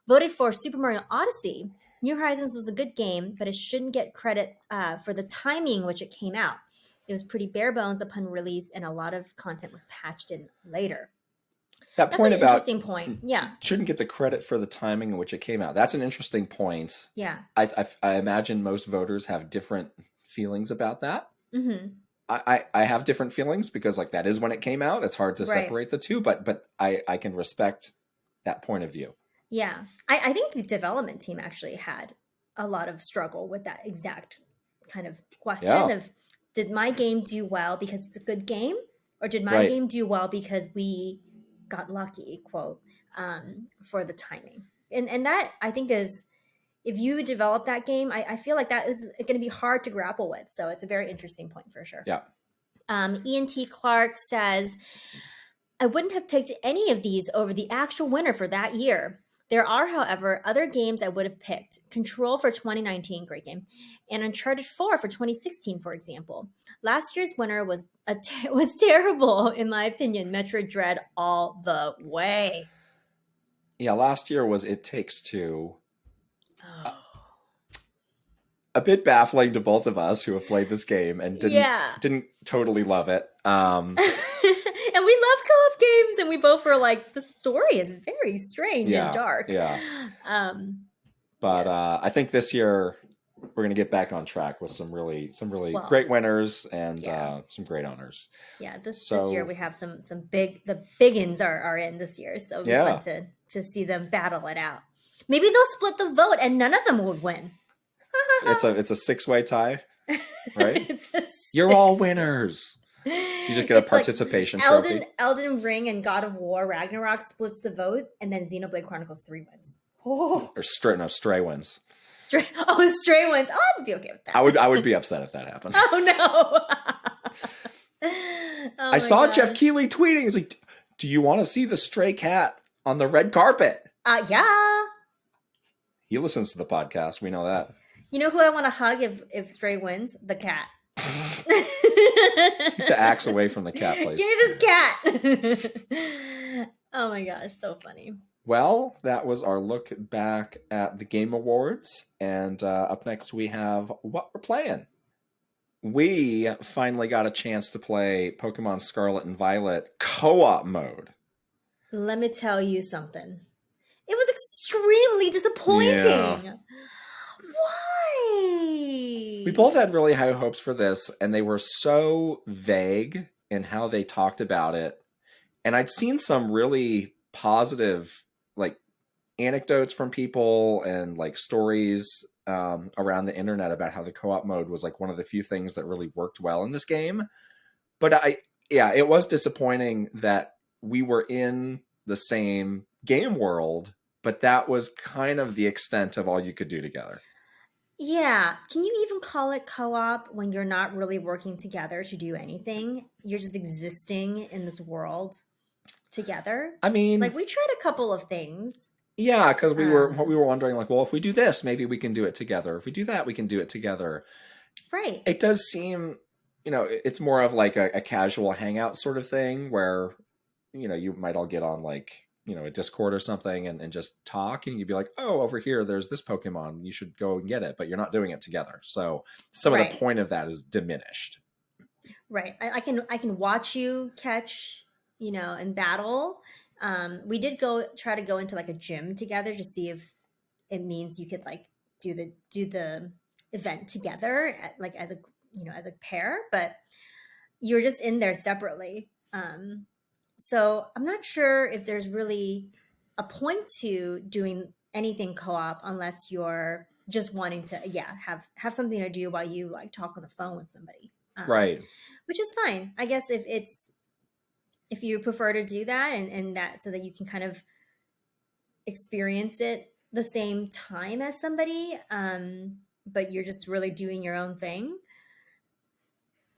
Speaker 1: voted for Super Mario Odyssey. New Horizons was a good game, but it shouldn't get credit for the timing in which it came out. It was pretty bare bones upon release, and a lot of content was patched in later.
Speaker 2: That's
Speaker 1: an interesting point. Yeah.
Speaker 2: Shouldn't get the credit for the timing in which it came out. That's an interesting point.
Speaker 1: Yeah.
Speaker 2: I imagine most voters have different feelings about that.
Speaker 1: Mm-hmm.
Speaker 2: I have different feelings because like that is when it came out. It's hard to separate the two, but I can respect that point of view.
Speaker 1: Yeah. I think the development team actually had a lot of struggle with that exact kind of question of, did my game do well because it's a good game, or did my game do well because we got lucky, quote, for the timing? And that I think is, if you develop that game, I feel like that is going to be hard to grapple with. So it's a very interesting point for sure.
Speaker 2: Yeah.
Speaker 1: Ian T. Clark says, I wouldn't have picked any of these over the actual winner for that year. There are, however, other games I would have picked. Control for 2019, great game, and Uncharted 4 for 2016, for example. Last year's winner was terrible, in my opinion. Metroid Dread all the way.
Speaker 2: Yeah, last year was It Takes Two. A bit baffling to both of us who have played this game and didn't totally love it.
Speaker 1: And we love co-op games, and we both were like, the story is very strange and dark.
Speaker 2: Yeah. But I think this year we're going to get back on track with some really great winners and some great honors.
Speaker 1: Yeah, this year we have some the biggins are in this year, so it'll be fun to see them battle it out. Maybe they'll split the vote and none of them would win.
Speaker 2: It's a 6-way tie, right? You're all winners. You just get a participation trophy.
Speaker 1: Elden Ring and God of War Ragnarok splits the vote, and then Xenoblade Chronicles 3 wins.
Speaker 2: Oh. Or Stray wins.
Speaker 1: Stray wins. Oh, I would be okay with that.
Speaker 2: I would be upset if that happened.
Speaker 1: Oh no.
Speaker 2: I saw Jeff Keighley tweeting. He's like, "Do you want to see the stray cat on the red carpet?"
Speaker 1: Yeah.
Speaker 2: He listens to the podcast. We know that.
Speaker 1: You know who I want to hug if Stray wins? The cat.
Speaker 2: Keep the axe away from the cat, please.
Speaker 1: Give me this cat. Oh my gosh, so funny.
Speaker 2: Well, that was our look back at the Game Awards. And up next we have what we're playing. We finally got a chance to play Pokemon Scarlet and Violet co-op mode.
Speaker 1: Let me tell you something. It was extremely disappointing.
Speaker 2: Yeah.
Speaker 1: Why?
Speaker 2: We both had really high hopes for this, and they were so vague in how they talked about it. And I'd seen some really positive, like, anecdotes from people and, like, stories around the internet about how the co-op mode was, like, one of the few things that really worked well in this game. But it was disappointing that we were in the same game world, but that was kind of the extent of all you could do together.
Speaker 1: Yeah. Can you even call it co-op when you're not really working together to do anything? You're just existing in this world together.
Speaker 2: I mean,
Speaker 1: like, we tried a couple of things.
Speaker 2: Yeah, because we were wondering, like, well, if we do this, maybe we can do it together. If we do that, we can do it together.
Speaker 1: Right.
Speaker 2: It does seem, it's more of like a casual hangout sort of thing where, you might all get on like, a Discord or something and just talk, and you'd be like, oh, over here, there's this Pokemon. You should go and get it, but you're not doing it together. So some of the point of that is diminished.
Speaker 1: Right. I can watch you catch, and battle. We did try to go into like a gym together to see if it means you could like do the event together as a pair, but you're just in there separately. So I'm not sure if there's really a point to doing anything co-op unless you're just wanting to, have something to do while you like talk on the phone with somebody,
Speaker 2: Right.
Speaker 1: which is fine, I guess. If you prefer to do that, and that so that you can kind of experience it the same time as somebody, but you're just really doing your own thing.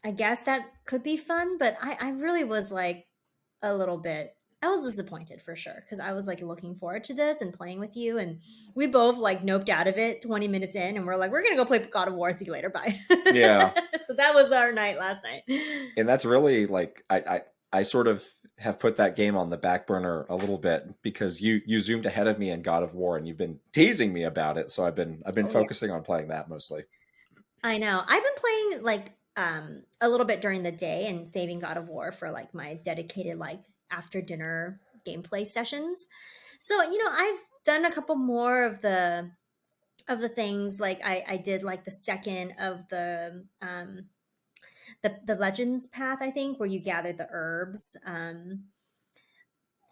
Speaker 1: I guess that could be fun, but I really was like a little bit, I was disappointed for sure, because I was like looking forward to this and playing with you, and we both like noped out of it 20 minutes in, and we're like, we're gonna go play God of War. See you later, bye.
Speaker 2: Yeah.
Speaker 1: So that was our night last night.
Speaker 2: And that's really like I sort of have put that game on the back burner a little bit because you zoomed ahead of me in God of War and you've been teasing me about it. So I've been focusing on playing that mostly.
Speaker 1: I know. I've been playing like a little bit during the day and saving God of War for like my dedicated like after dinner gameplay sessions. So, I've done a couple more of the things. Like I did like the second of the Legends path, I think, where you gather the herbs. And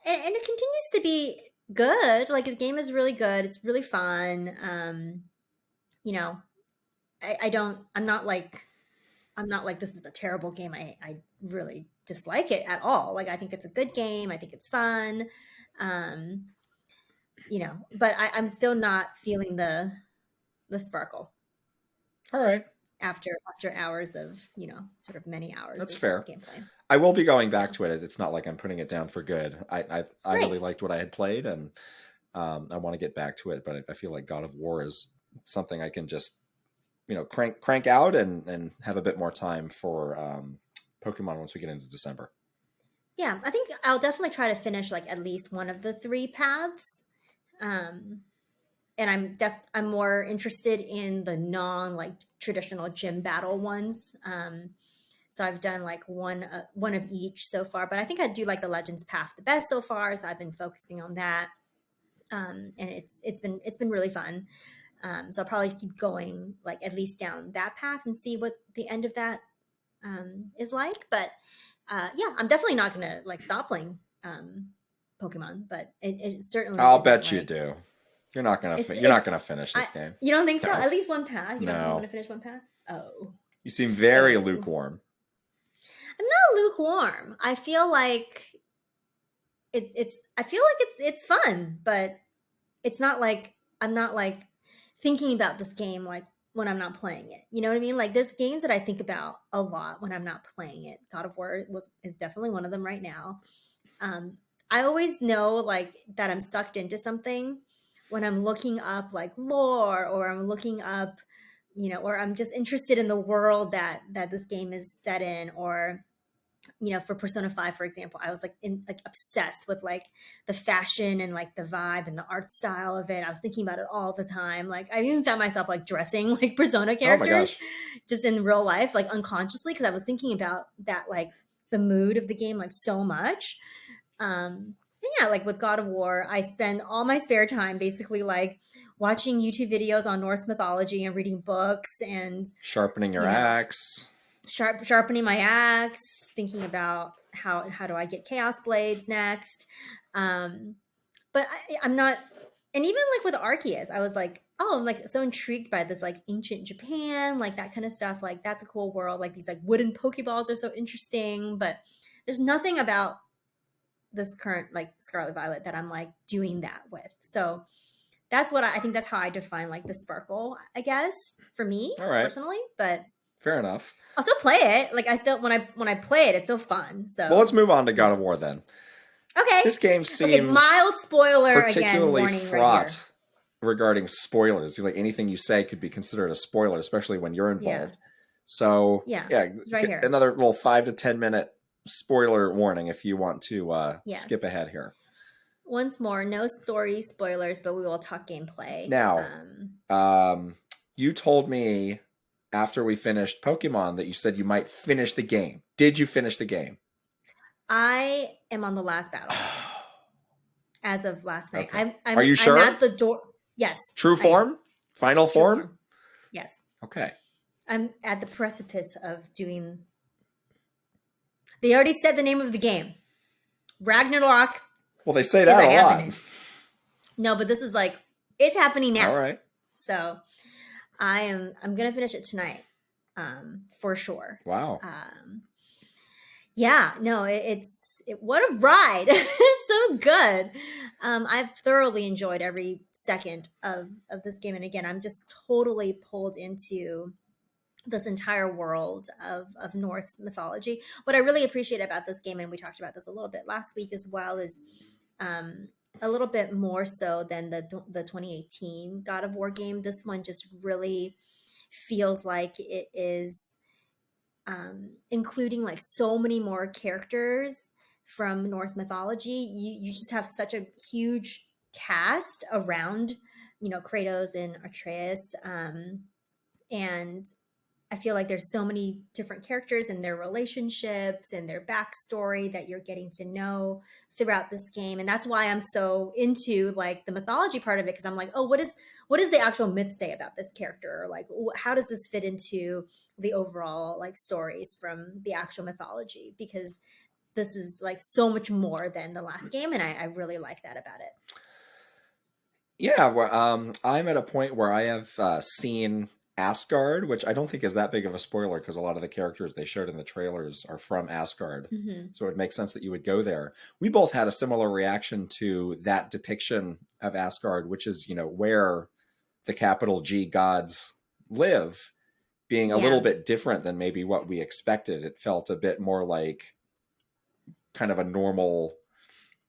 Speaker 1: it continues to be good. Like the game is really good. It's really fun. You know, I'm not like this is a terrible game. I really dislike it at all. Like I think it's a good game. I think it's fun. Um, but I'm still not feeling the sparkle
Speaker 2: All right.
Speaker 1: after hours of, sort of many hours
Speaker 2: That's
Speaker 1: of
Speaker 2: fair.
Speaker 1: gameplay.
Speaker 2: I will be going back to it. It's not like I'm putting it down for good. I
Speaker 1: Right.
Speaker 2: really liked what I had played, and I want to get back to it. But I feel like God of War is something I can just crank out and have a bit more time for Pokemon once we get into December.
Speaker 1: Yeah, I think I'll definitely try to finish like at least one of the 3 paths. And I'm more interested in the non like traditional gym battle ones. So I've done like one of each so far, but I think I do like the Legends path the best so far. So I've been focusing on that, and it's been really fun. So I'll probably keep going like at least down that path and see what the end of that is like. But yeah, I'm definitely not gonna like stop playing Pokemon, but it certainly.
Speaker 2: I'll bet
Speaker 1: like,
Speaker 2: you do. You're not gonna finish this game.
Speaker 1: You don't think so?
Speaker 2: No.
Speaker 1: At least one path. You don't
Speaker 2: No.
Speaker 1: want to finish one path? Oh.
Speaker 2: You seem very lukewarm.
Speaker 1: I'm not lukewarm. I feel like it's fun, but it's not like I'm not like thinking about this game like when I'm not playing it. You know what I mean? Like there's games that I think about a lot when I'm not playing it. God of War is definitely one of them right now. I always know like that I'm sucked into something when I'm looking up like lore, or I'm looking up, or I'm just interested in the world that this game is set in. Or for Persona 5, for example, I was like obsessed with like the fashion and like the vibe and the art style of it. I was thinking about it all the time. Like I even found myself like dressing like Persona characters just in real life, like unconsciously, because I was thinking about that, like the mood of the game like so much. Yeah, like with God of War, I spend all my spare time basically like watching YouTube videos on Norse mythology and reading books and
Speaker 2: sharpening your axe,
Speaker 1: sharpening my axe, thinking about how do I get Chaos Blades next. But I'm not, and even like with Arceus, I was like, oh, I'm like so intrigued by this like ancient Japan, like that kind of stuff. Like that's a cool world. Like these like wooden Pokeballs are so interesting, but there's nothing about this current like Scarlet Violet that I'm like doing that with. So that's what I think that's how I define like the sparkle, I guess, for me personally. But
Speaker 2: fair enough.
Speaker 1: I'll still play it. Like I still when I play it, it's so fun. So
Speaker 2: well, let's move on to God of War then.
Speaker 1: Okay.
Speaker 2: This game seems
Speaker 1: mild spoiler
Speaker 2: particularly
Speaker 1: again,
Speaker 2: fraught regarding spoilers. Like anything you say could be considered a spoiler, especially when you're involved.
Speaker 1: Yeah.
Speaker 2: So
Speaker 1: yeah, it's right here.
Speaker 2: Another little 5 to 10 minute spoiler warning if you want to skip ahead here.
Speaker 1: Once more, no story spoilers, but we will talk gameplay.
Speaker 2: Now, you told me after we finished Pokemon that you said you might finish the game. Did you finish the game?
Speaker 1: I am on the last battle as of last night.
Speaker 2: Okay. Are you sure?
Speaker 1: I'm at the door. Yes.
Speaker 2: True form? Final form?
Speaker 1: Yes.
Speaker 2: Okay.
Speaker 1: I'm at the precipice of doing. They already said the name of the game. Ragnarok
Speaker 2: Well, they say
Speaker 1: is
Speaker 2: that a
Speaker 1: happening.
Speaker 2: lot.
Speaker 1: No, but this is like, it's happening now.
Speaker 2: All right.
Speaker 1: So I'm gonna finish it tonight, for sure.
Speaker 2: Wow.
Speaker 1: Yeah, no, what a ride. It's so good. I've thoroughly enjoyed every second of this game. And again, I'm just totally pulled into this entire world of Norse mythology. What I really appreciate about this game, and we talked about this a little bit last week as well, is a little bit more so than the 2018 God of War game. This one just really feels like it is including like so many more characters from Norse mythology. You just have such a huge cast around, Kratos and Atreus, and I feel like there's so many different characters and their relationships and their backstory that you're getting to know throughout this game. And that's why I'm so into like the mythology part of it. Cause I'm like, oh, what does the actual myth say about this character? Or like, how does this fit into the overall like stories from the actual mythology? Because this is like so much more than the last game. And I really like that about it.
Speaker 2: Yeah. Well, I'm at a point where I have seen Asgard, which I don't think is that big of a spoiler because a lot of the characters they showed in the trailers are from Asgard.
Speaker 1: Mm-hmm.
Speaker 2: So it makes sense that you would go there. We both had a similar reaction to that depiction of Asgard, which is, where the capital G gods live, being a little bit different than maybe what we expected. It felt a bit more like kind of a normal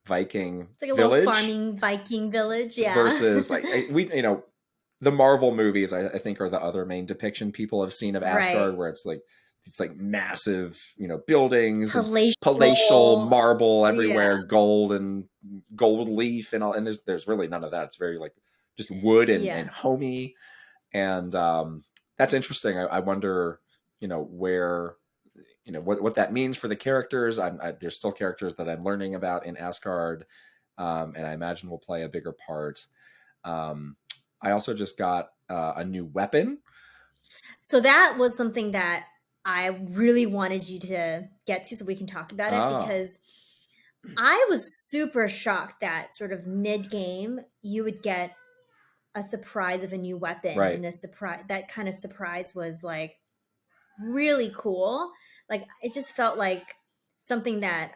Speaker 2: Viking
Speaker 1: it's like a
Speaker 2: village.
Speaker 1: Little farming Viking village. Yeah.
Speaker 2: Versus like the Marvel movies, I think, are the other main depiction people have seen of Asgard, where it's like massive, buildings, palatial marble everywhere, gold and gold leaf and all. And there's really none of that. It's very like just wood and homey. And that's interesting. I wonder, where, what that means for the characters. There's still characters that I'm learning about in Asgard, and I imagine will play a bigger part. I also just got a new weapon.
Speaker 1: So that was something that I really wanted you to get to so we can talk about it, because I was super shocked that sort of mid-game you would get a surprise of a new weapon.
Speaker 2: Right.
Speaker 1: And that kind of surprise was like really cool. Like it just felt like something that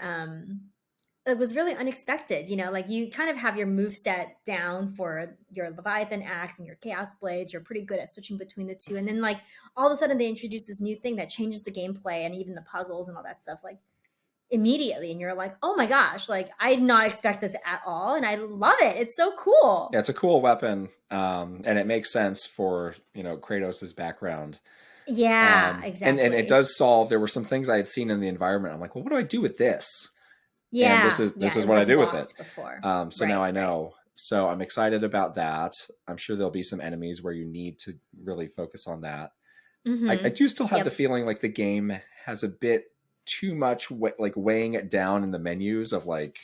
Speaker 1: it was really unexpected, like you kind of have your move set down for your Leviathan axe and your Chaos Blades. You're pretty good at switching between the two. And then like all of a sudden they introduce this new thing that changes the gameplay and even the puzzles and all that stuff like immediately. And you're like, oh my gosh, like I did not expect this at all. And I love it. It's so cool.
Speaker 2: Yeah, it's a cool weapon. And it makes sense for, Kratos' background.
Speaker 1: Yeah, exactly.
Speaker 2: And it does solve, there were some things I had seen in the environment. I'm like, well, what do I do with this?
Speaker 1: Yeah,
Speaker 2: and this is what I do with it.
Speaker 1: Before.
Speaker 2: So now I know. Right. So I'm excited about that. I'm sure there'll be some enemies where you need to really focus on that. Mm-hmm. I do still have the feeling like the game has a bit too much like weighing it down in the menus of like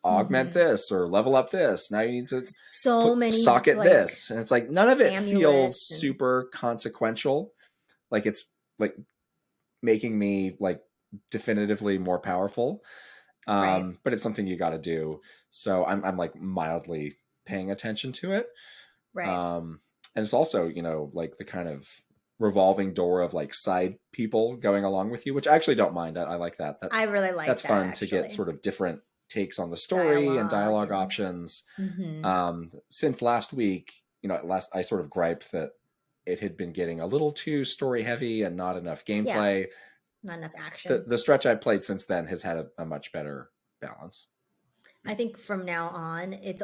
Speaker 2: augment this or level up this. Now you need to socket like, this, and it's like none of it feels super consequential. Like it's like making me like definitively more powerful. But it's something you got to do. So I'm like mildly paying attention to it.
Speaker 1: Right.
Speaker 2: And it's also, like the kind of revolving door of like side people going along with you, which I actually don't mind. I like that.
Speaker 1: I really like
Speaker 2: that's
Speaker 1: that.
Speaker 2: Fun
Speaker 1: actually.
Speaker 2: To get sort of different takes on the story and dialogue options. Mm-hmm. Since last week, I sort of griped that it had been getting a little too story heavy and not enough gameplay.
Speaker 1: Yeah. Not enough action.
Speaker 2: The stretch I've played since then has had a much better balance.
Speaker 1: I think from now on, it's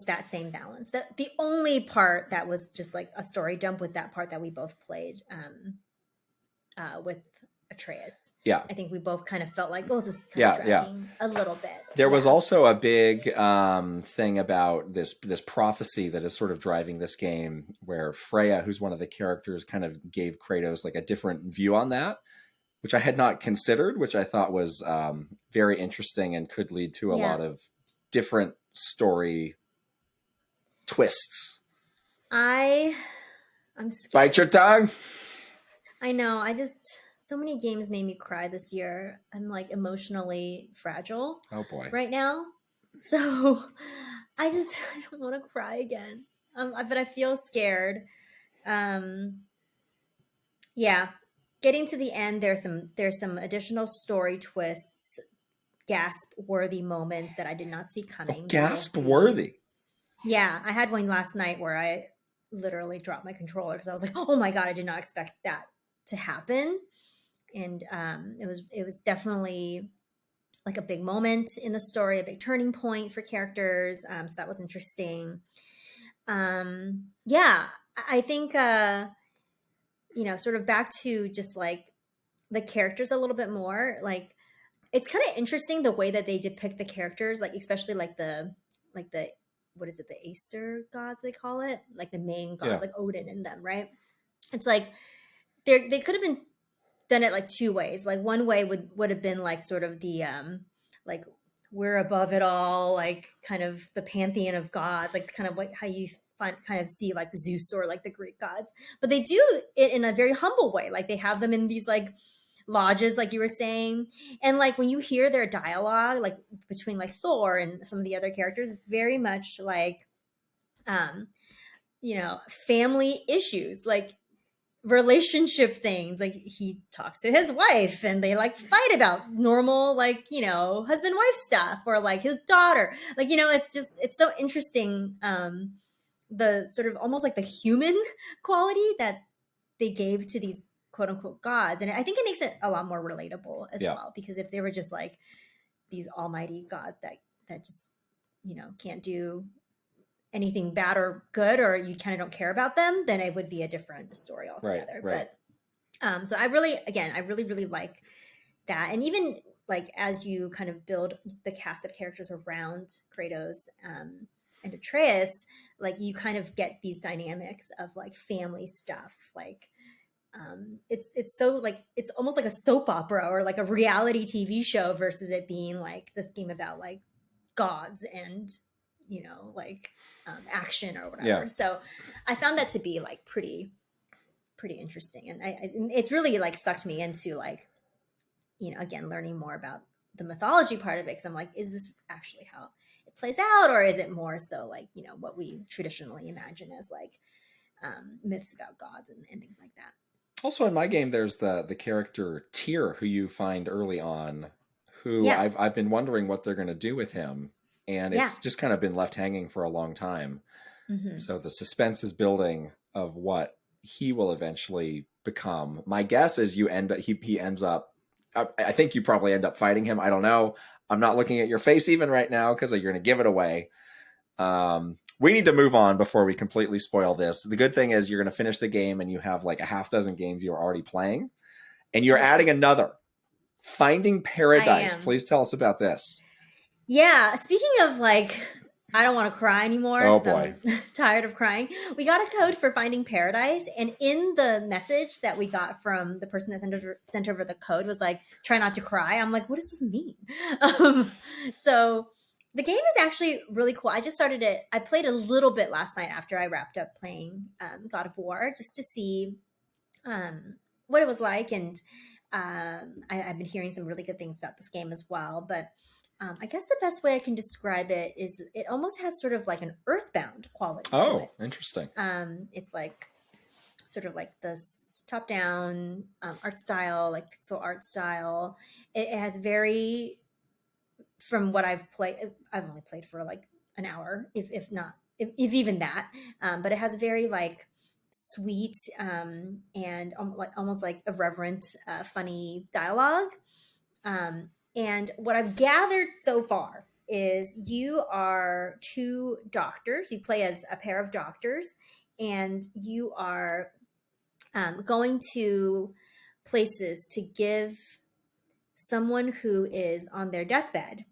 Speaker 1: that same balance. The only part that was just like a story dump was that part that we both played with Atreus.
Speaker 2: Yeah.
Speaker 1: I think we both kind of felt like, oh, this is kind of dragging a little bit.
Speaker 2: There was also a big thing about this prophecy that is sort of driving this game where Freya, who's one of the characters, kind of gave Kratos like a different view on that, which I had not considered, which I thought was very interesting and could lead to a lot of different story twists.
Speaker 1: I'm scared.
Speaker 2: Bite your tongue.
Speaker 1: I know. so many games made me cry this year. I'm like emotionally fragile
Speaker 2: Oh boy.
Speaker 1: right now. So I don't want to cry again. But I feel scared. Um, yeah, getting to the end, there's some additional story twists, gasp worthy moments that I did not see
Speaker 2: Oh,
Speaker 1: coming. That we'll
Speaker 2: gasp
Speaker 1: see.
Speaker 2: worthy.
Speaker 1: Yeah, I had one last night where I literally dropped my controller because I was like, "Oh my god, I did not expect that to happen." And it was definitely like a big moment in the story, a big turning point for characters. So that was interesting. Yeah, I think sort of back to just like the characters a little bit more. Like it's kind of interesting the way that they depict the characters, like especially like the what is it, the Acer gods they call it, like the main
Speaker 2: Yeah.
Speaker 1: gods, like Odin and them, right? It's like they could have been done it like two ways. Like one way would have been like sort of the like we're above it all, like kind of the pantheon of gods, like kind of like how you kind of see like Zeus or like the Greek gods. But they do it in a very humble way. Like they have them in these like lodges, like you were saying, and like when you hear their dialogue, like between like Thor and some of the other characters, it's very much like um family issues, like relationship things. Like he talks to his wife and they like fight about normal, like husband wife stuff, or like his daughter, like it's so interesting, the sort of almost like the human quality that they gave to these quote unquote gods. And I think it makes it a lot more relatable as well, because if they were just like these almighty gods that just can't do anything bad or good, or you kind of don't care about them, then it would be a different story altogether.
Speaker 2: Right.
Speaker 1: But so I really like that. And even like as you kind of build the cast of characters around Kratos and Atreus, like you kind of get these dynamics of like family stuff, like it's so like it's almost like a soap opera or like a reality TV show versus it being like this game about like gods and like action or whatever.
Speaker 2: Yeah.
Speaker 1: So I found that to be like pretty interesting, and it's really like sucked me into like again learning more about the mythology part of it, because I'm like, is this actually how it plays out, or is it more so like what we traditionally imagine as like myths about gods and things like that.
Speaker 2: Also in my game, there's the character Tyr, who you find early on, who
Speaker 1: Yeah.
Speaker 2: I've been wondering what they're going to do with him, and
Speaker 1: Yeah.
Speaker 2: it's just kind of been left hanging for a long time.
Speaker 1: Mm-hmm.
Speaker 2: So the suspense is building of what he will eventually become. My guess is he ends up. I think you probably end up fighting him. I don't know. I'm not looking at your face even right now because you're going to give it away. We need to move on before we completely spoil this. The good thing is you're going to finish the game and you have like a half dozen games you're already playing, and you're adding another, Finding Paradise. Please tell us about this.
Speaker 1: Yeah. Speaking of like, I don't want to cry anymore.
Speaker 2: Oh boy.
Speaker 1: I'm tired of crying. We got a code for Finding Paradise, and in the message that we got from the person that sent over the code was like, try not to cry. I'm like, what does this mean? So the game is actually really cool. I just started it. I played a little bit last night after I wrapped up playing God of War, just to see what it was like. And I've been hearing some really good things about this game as well. But I guess the best way I can describe it is it almost has sort of like an Earthbound quality to it.
Speaker 2: Oh, interesting.
Speaker 1: It's like sort of like this top-down art style, like pixel art style. It has very, from what I've only played for like an hour, if not, if even that. But it has very like sweet and almost like irreverent, funny dialogue. And what I've gathered so far is you are two doctors. You play as a pair of doctors, and you are going to places to give someone who is on their deathbed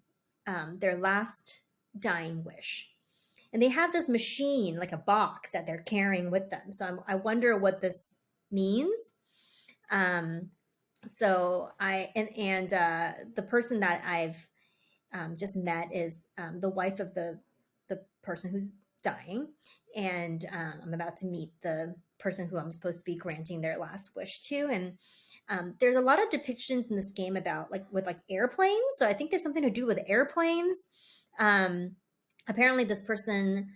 Speaker 1: their last dying wish. And they have this machine, like a box that they're carrying with them. So I wonder what this means. So the person that I've just met is the wife of the person who's dying, and I'm about to meet the person who I'm supposed to be granting their last wish to. And there's a lot of depictions in this game about with airplanes. So I think there's something to do with airplanes. Apparently, this person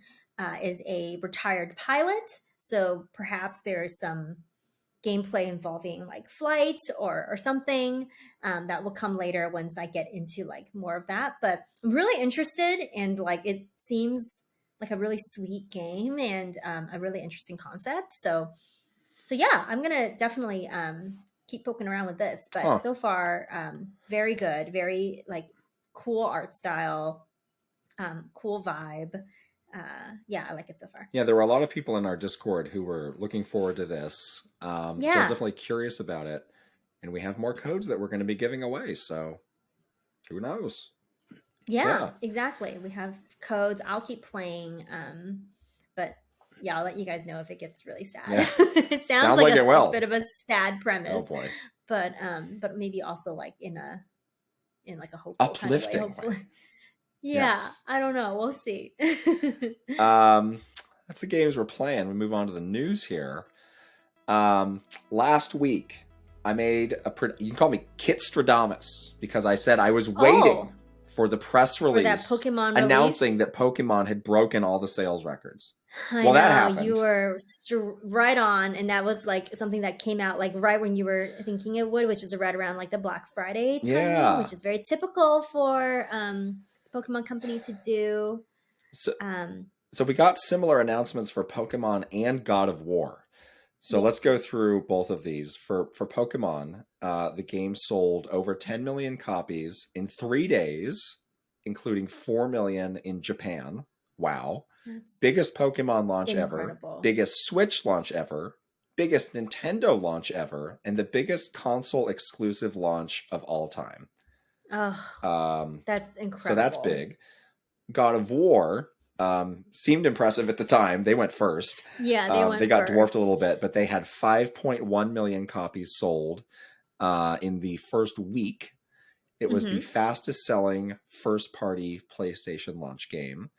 Speaker 1: is a retired pilot, so perhaps there's some gameplay involving like flight or something that will come later once I get into like more of that. But I'm really interested, and like it seems like a really sweet game and a really interesting concept. So yeah, I'm gonna definitely keep poking around with this. But so far, very good, very like cool art style, cool vibe. Yeah, I like it so far.
Speaker 2: Yeah, there were a lot of people in our Discord who were looking forward to this. So I was definitely curious about it. And we have more codes that we're going to be giving away. So who knows?
Speaker 1: Yeah, exactly. We have codes. I'll keep playing. But yeah, I'll let you guys know if it gets really sad. Yeah. It sounds like a bit of a sad premise. Oh boy. But maybe also like in like a hopeful
Speaker 2: uplifting
Speaker 1: kind of way. Yeah, yes. I don't know. We'll see.
Speaker 2: That's the games we're playing. We move on to the news here. Last week, I made you can call me Kitstradamus because I said I was waiting for the press release
Speaker 1: that Pokemon
Speaker 2: announcing that Pokemon had broken all the sales records. Well, that happened.
Speaker 1: You were right on, and that was like something that came out like right when you were thinking it would, which is right around like the Black Friday timing, which is very typical for Pokemon Company to do.
Speaker 2: So we got similar announcements for Pokemon and God of War. So let's go through both of these. For Pokemon, the game sold over 10 million copies in 3 days, including 4 million in Japan. Wow. That's biggest Pokemon launch incredible. Ever. Biggest Switch launch ever. Biggest Nintendo launch ever. And the biggest console exclusive launch of all time.
Speaker 1: Oh, that's incredible.
Speaker 2: So that's big. God of War seemed impressive at the time. They went first.
Speaker 1: Yeah,
Speaker 2: they got dwarfed a little bit, but they had 5.1 million copies sold in the first week. It was the fastest selling first party PlayStation launch game,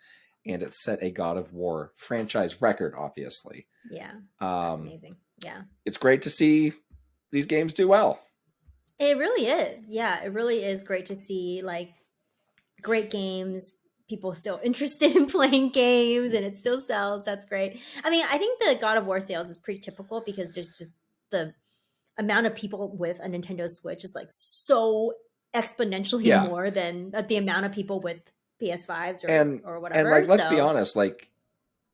Speaker 2: and it set a God of War franchise record, obviously.
Speaker 1: Yeah, that's amazing. Yeah.
Speaker 2: It's great to see these games do well.
Speaker 1: It really is. Yeah, it really is great to see like great games, people still interested in playing games, and it still sells. That's great. I mean, I think the God of War sales is pretty typical because there's just the amount of people with a Nintendo Switch is like so exponentially more than the amount of people with PS5s or whatever.
Speaker 2: And like, let's be honest, like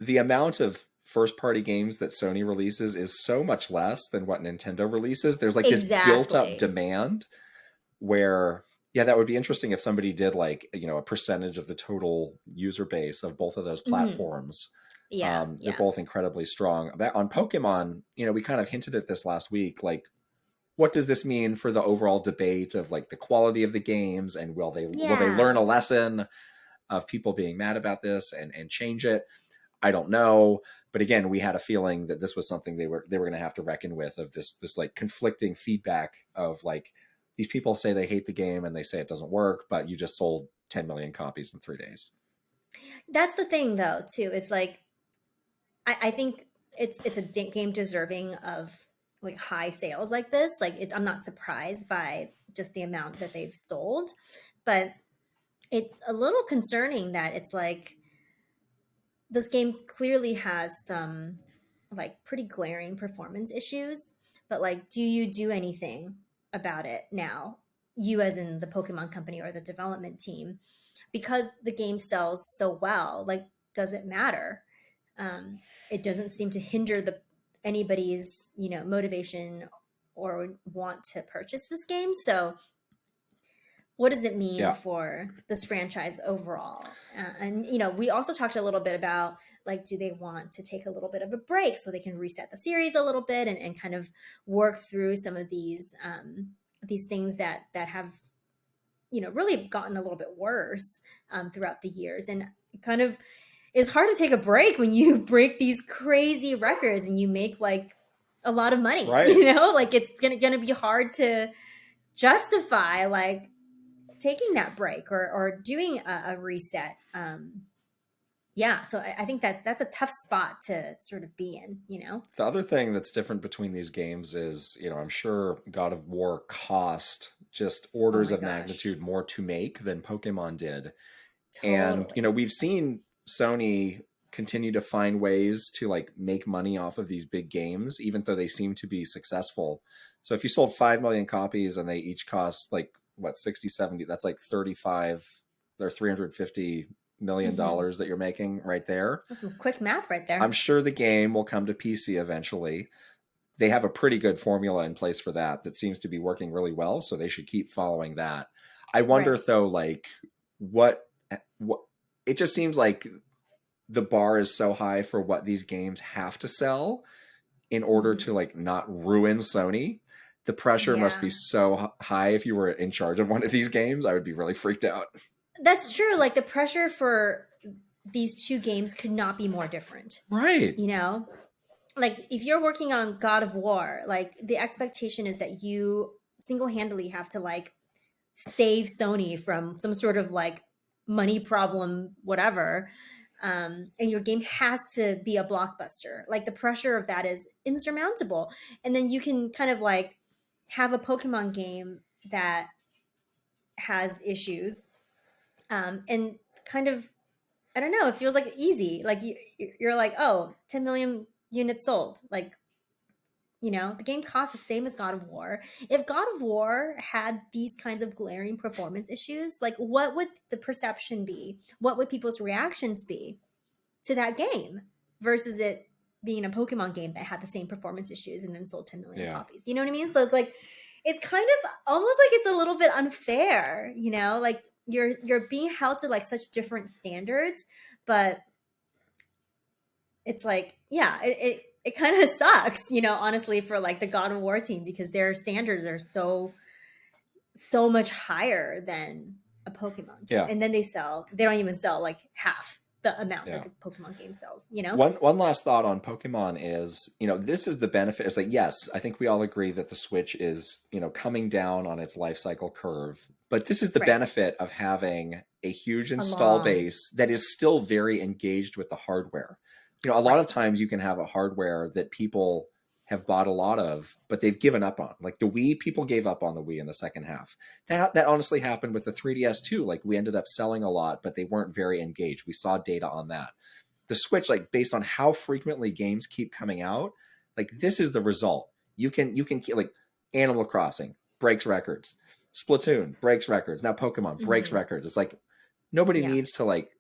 Speaker 2: the amount of first party games that Sony releases is so much less than what Nintendo releases. There's like this built up demand where, that would be interesting if somebody did like, a percentage of the total user base of both of those platforms. They're both incredibly strong. On Pokemon, we kind of hinted at this last week, like, what does this mean for the overall debate of like the quality of the games, and will they learn a lesson of people being mad about this and change it? I don't know. But again, we had a feeling that this was something they were going to have to reckon with, of this like conflicting feedback of like, these people say they hate the game and they say it doesn't work, but you just sold 10 million copies in 3 days.
Speaker 1: That's the thing though, too. It's like, I think it's a game deserving of like high sales like this. Like I'm not surprised by just the amount that they've sold, but it's a little concerning that it's like, this game clearly has some like pretty glaring performance issues, but like, do you do anything about it now? You as in the Pokemon Company or the development team, because the game sells so well, like, does it matter? It doesn't seem to hinder anybody's, motivation or want to purchase this game. So what does it mean for this franchise overall? And, we also talked a little bit about, like, do they want to take a little bit of a break so they can reset the series a little bit and kind of work through some of these things that have, really gotten a little bit worse throughout the years. And it kind of is hard to take a break when you break these crazy records and you make, like, a lot of money,
Speaker 2: right?
Speaker 1: Like, it's gonna be hard to justify, like, taking that break or doing a reset. yeah, so I think that that's a tough spot to sort of be in, you know?
Speaker 2: The other thing that's different between these games is, I'm sure God of War cost just
Speaker 1: Oh
Speaker 2: orders
Speaker 1: my
Speaker 2: of
Speaker 1: gosh.
Speaker 2: magnitude more to make than Pokemon did. And,
Speaker 1: Totally.
Speaker 2: we've seen Sony continue to find ways to like make money off of these big games, even though they seem to be successful. So if you sold 5 million copies and they each cost like what, 60, 70, that's like 35 or $350 million
Speaker 1: Hmm.
Speaker 2: that you're making right there.
Speaker 1: That's some quick math right
Speaker 2: I'm
Speaker 1: there.
Speaker 2: sure the game will come to PC eventually. They have a pretty good formula in place for that seems to be working really well, so they should keep following that. I wonder
Speaker 1: Right.
Speaker 2: though, like what it just seems like the bar is so high for what these games have to sell in order
Speaker 1: Hmm.
Speaker 2: to like not ruin Sony. The pressure must
Speaker 1: Yeah.
Speaker 2: be so high. If you were in charge of one of these games, I would be really freaked out.
Speaker 1: That's true. Like the pressure for these two games could not be more different,
Speaker 2: Right.
Speaker 1: you know? Like if you're working on God of War, like the expectation is that you single-handedly have to like save Sony from some sort of like money problem, whatever. And your game has to be a blockbuster. Like the pressure of that is insurmountable. And then you can kind of like have a Pokemon game that has issues, and kind of, I don't know, it feels like easy. Like you're like, oh, 10 million units sold. Like, the game costs the same as God of War. If God of War had these kinds of glaring performance issues, like what would the perception be? What would people's reactions be to that game versus it being a Pokemon game that had the same performance issues and then sold 10 million
Speaker 2: Yeah.
Speaker 1: copies? You know what I mean? So it's like, it's kind of almost like it's a little bit unfair, like you're being held to like such different standards, but it's like, yeah, it kind of sucks, honestly, for like the God of War team, because their standards are so much higher than a Pokemon game.
Speaker 2: Yeah.
Speaker 1: And then they don't even sell like half the amount that
Speaker 2: Yeah.
Speaker 1: the Pokemon game sells.
Speaker 2: One last thought on Pokemon is, this is the benefit. It's like, yes, I think we all agree that the Switch is, coming down on its life cycle curve, but this is the
Speaker 1: Right.
Speaker 2: benefit of having a huge install
Speaker 1: Along.
Speaker 2: base that is still very engaged with the hardware. A lot of
Speaker 1: Right.
Speaker 2: times you can have a hardware that people have bought a lot of, but they've given up on. Like the Wii, people gave up on the Wii in the second half. That honestly happened with the 3DS too. Like we ended up selling a lot, but they weren't very engaged. We saw data on that. The Switch, like based on how frequently games keep coming out, like this is the result. You can like Animal Crossing breaks records, Splatoon breaks records, now Pokemon breaks
Speaker 1: Hmm.
Speaker 2: records. It's like nobody
Speaker 1: Yeah.
Speaker 2: needs to like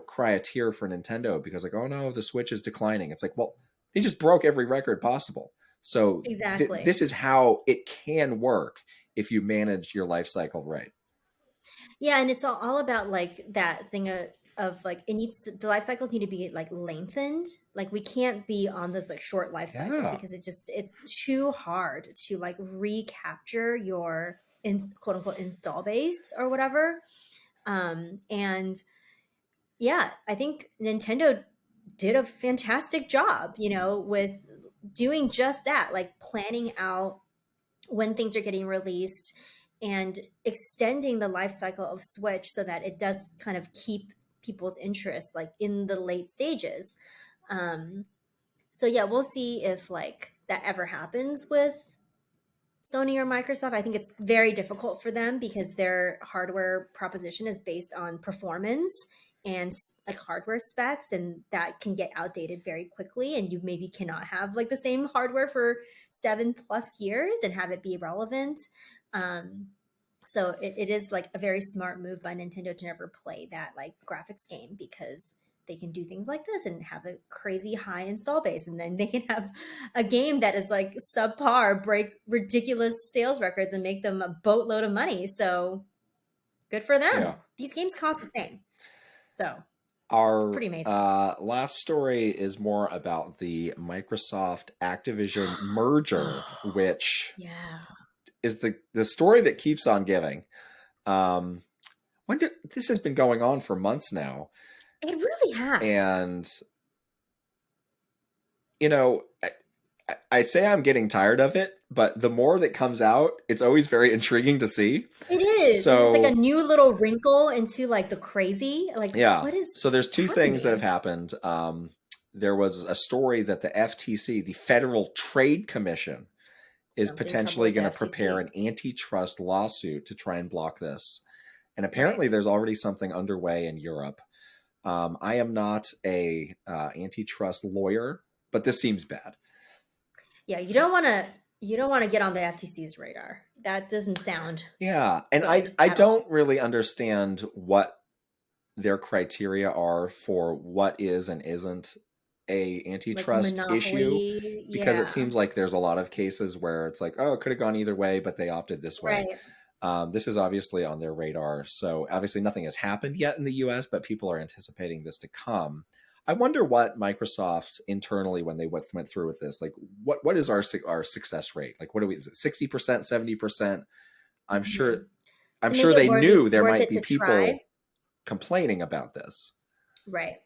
Speaker 2: cry a tear for Nintendo because like, oh no, the Switch is declining. It's like, well, they just broke every record possible. So
Speaker 1: Exactly.
Speaker 2: this is how it can work if you manage your life cycle right.
Speaker 1: Yeah, and it's all about like that thing of like the life cycles need to be like lengthened. Like we can't be on this like short life cycle
Speaker 2: Yeah.
Speaker 1: because it's too hard to like recapture your quote unquote install base or whatever. And yeah, I think Nintendo did a fantastic job, with doing just that, like planning out when things are getting released and extending the life cycle of Switch so that it does kind of keep people's interest like in the late stages. Um, so yeah, we'll see if like that ever happens with Sony or Microsoft. I think it's very difficult for them because their hardware proposition is based on performance and like hardware specs, and that can get outdated very quickly, and you maybe cannot have like the same hardware for 7+ years and have it be relevant. Um, so it is like a very smart move by Nintendo to never play that like graphics game, because they can do things like this and have a crazy high install base, and then they can have a game that is like subpar break ridiculous sales records and make them a boatload of money. So good for
Speaker 2: Yeah.
Speaker 1: them. These games cost the same, so it's
Speaker 2: Our
Speaker 1: pretty amazing.
Speaker 2: last story is more about the Microsoft Activision merger, which
Speaker 1: Yeah,
Speaker 2: is the story that keeps on giving. Um, this has been going on for months now,
Speaker 1: it really has.
Speaker 2: and you know, I say I'm getting tired of it, but the more that comes out, it's always very intriguing to see.
Speaker 1: It is.
Speaker 2: So
Speaker 1: It's like a new little wrinkle into like the crazy. Like,
Speaker 2: yeah.
Speaker 1: what is
Speaker 2: So there's two
Speaker 1: happening?
Speaker 2: things that have happened. There was a story that the FTC, the Federal Trade Commission, is potentially going to prepare an antitrust lawsuit to try and block this. And apparently there's already something underway in Europe. I am not a antitrust lawyer, but this seems bad.
Speaker 1: Yeah, you don't want to get on the FTC's radar. That doesn't sound.
Speaker 2: Yeah, and I don't really understand what their criteria are for what is and isn't a antitrust issue, because it seems like there's a lot of cases where it's like, oh, it could have gone either way, but they opted this way. This is obviously on their radar. So obviously nothing has happened yet in the US, but people are anticipating this to come. I wonder what Microsoft internally, when they went through with this, like what is our success rate? Like, what is it, 60%, 70%? I'm sure they knew there might be people complaining about this.
Speaker 1: Right.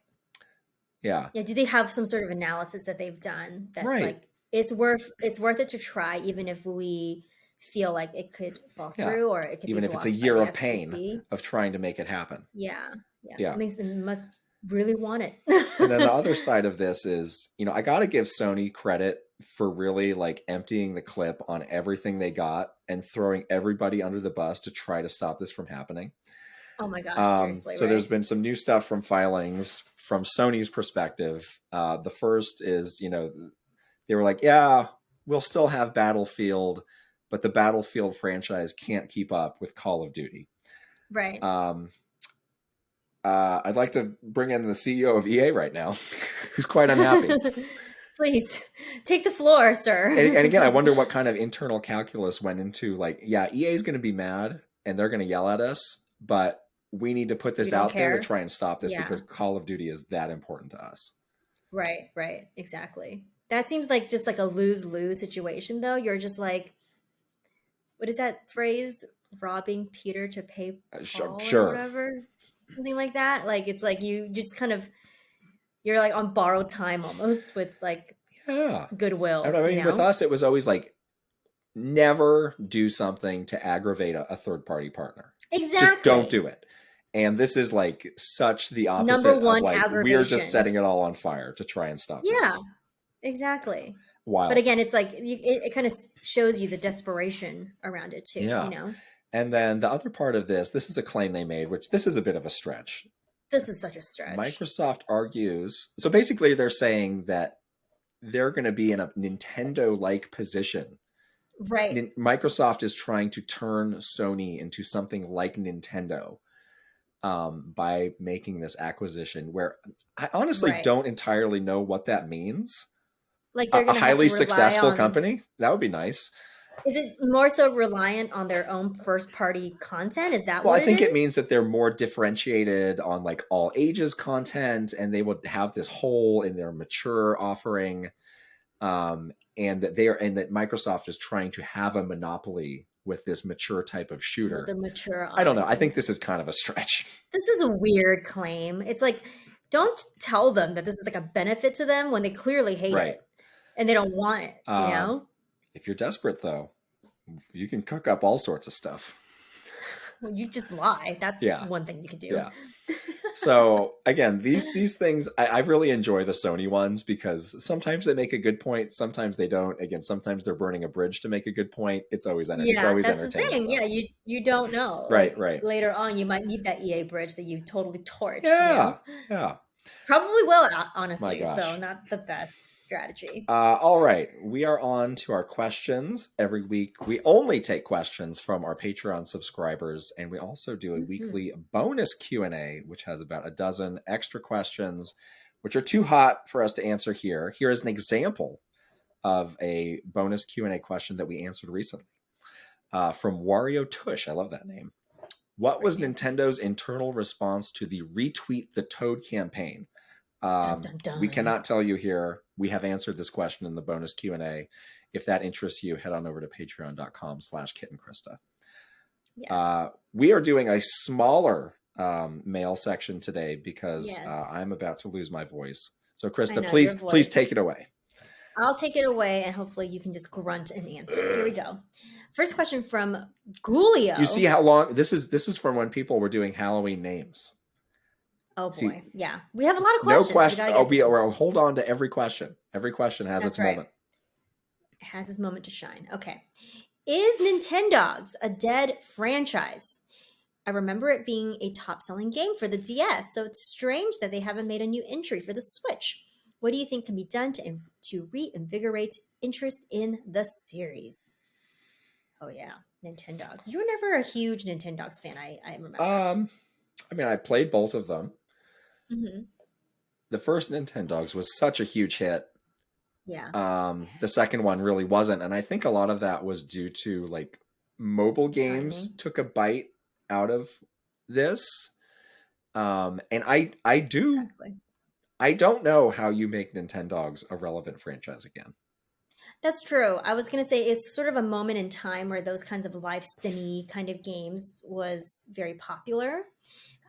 Speaker 2: Yeah.
Speaker 1: Yeah. Do they have some sort of analysis that they've done that's like, it's worth it to try, even if we feel like it could fall through, or it could
Speaker 2: even
Speaker 1: be
Speaker 2: if it's a year of pain of trying to make it happen.
Speaker 1: Yeah. It means they must really want it.
Speaker 2: And then the other side of this is, I got to give Sony credit for really like emptying the clip on everything they got and throwing everybody under the bus to try to stop this from happening.
Speaker 1: Oh my gosh, seriously.
Speaker 2: So there's been some new stuff from filings from Sony's perspective. The first is, they were like, yeah, we'll still have Battlefield, but the Battlefield franchise can't keep up with Call of Duty.
Speaker 1: Right.
Speaker 2: I'd like to bring in the CEO of EA right now, who's quite unhappy.
Speaker 1: Please take the floor, sir.
Speaker 2: And again, I wonder what kind of internal calculus went into like, yeah, EA is going to be mad and they're going to yell at us, but we need to put this out there to try and stop this because Call of Duty is that important to us.
Speaker 1: Right. Exactly. That seems like just like a lose-lose situation, though. You're just like, what is that phrase? Robbing Peter to pay Paul or whatever? Something like that. Like, it's like you just kind of, you're like on borrowed time almost with like goodwill.
Speaker 2: I mean, with us, it was always like, never do something to aggravate a third-party partner.
Speaker 1: Exactly.
Speaker 2: Just don't do it. And this is like such the opposite.
Speaker 1: Number one
Speaker 2: of like,
Speaker 1: aggravation.
Speaker 2: We're just setting it all on fire to try and stop this.
Speaker 1: Yeah, exactly.
Speaker 2: Wild.
Speaker 1: But again, it's like, it kind of shows you the desperation around it too,
Speaker 2: And then the other part of this is a claim they made, which this is a bit of a stretch.
Speaker 1: This is such a stretch.
Speaker 2: Microsoft argues. So basically they're saying that they're going to be in a Nintendo-like position.
Speaker 1: Right.
Speaker 2: Microsoft is trying to turn Sony into something like Nintendo by making this acquisition, where I honestly don't entirely know what that means.
Speaker 1: Like they're
Speaker 2: a highly successful company? That would be nice.
Speaker 1: Is it more so reliant on their own first-party content? Is that
Speaker 2: what
Speaker 1: it is?
Speaker 2: Well, I think it means that they're more differentiated on like all ages content, and they would have this hole in their mature offering. And that that Microsoft is trying to have a monopoly with this mature type of shooter.
Speaker 1: The mature audience.
Speaker 2: I don't know. I think this is kind of a stretch.
Speaker 1: This is a weird claim. It's like, don't tell them that this is like a benefit to them when they clearly hate it and they don't want it,
Speaker 2: If you're desperate, though, you can cook up all sorts of stuff.
Speaker 1: Well, you just lie. That's one thing you can do.
Speaker 2: Yeah. So again, these things, I really enjoy the Sony ones because sometimes they make a good point, sometimes they don't. Again, sometimes they're burning a bridge to make a good point. It's always entertaining.
Speaker 1: That's the thing. Yeah, you don't know.
Speaker 2: Right.
Speaker 1: Later on, you might need that EA bridge that you've totally torched.
Speaker 2: Yeah.
Speaker 1: Probably will, honestly. So not the best strategy.
Speaker 2: All right. We are on to our questions. Every week, we only take questions from our Patreon subscribers, and we also do a weekly bonus Q&A, which has about a dozen extra questions, which are too hot for us to answer here. Here is an example of a bonus Q&A question that we answered recently from Wario Tush. I love that name. What was Nintendo's internal response to the Retweet the Toad campaign?
Speaker 1: Dun, dun, dun.
Speaker 2: We cannot tell you here. We have answered this question in the bonus Q&A. If that interests you, head on over to patreon.com/KitandKrysta.
Speaker 1: Yes.
Speaker 2: We are doing a smaller mail section today because I'm about to lose my voice. So Krysta, please take it away.
Speaker 1: I'll take it away, and hopefully you can just grunt an answer. Here we go. First question from Gulio.
Speaker 2: You see how long this is from when people were doing Halloween names.
Speaker 1: Oh boy,
Speaker 2: See,
Speaker 1: yeah, we have a lot of questions.
Speaker 2: No question. I'll hold on to every question. Every question has its moment.
Speaker 1: It has its moment to shine. Okay, is Nintendogs a dead franchise? I remember it being a top-selling game for the DS, so it's strange that they haven't made a new entry for the Switch. What do you think can be done to reinvigorate interest in the series? Oh yeah, Nintendogs. You were never a huge Nintendogs fan, I remember.
Speaker 2: I mean, I played both of them.
Speaker 1: Mm-hmm.
Speaker 2: The first Nintendogs was such a huge hit.
Speaker 1: Yeah.
Speaker 2: The second one really wasn't, and I think a lot of that was due to like mobile games took a bite out of this. And I don't know how you make Nintendogs a relevant franchise again.
Speaker 1: That's true. I was going to say it's sort of a moment in time where those kinds of live sim kind of games was very popular.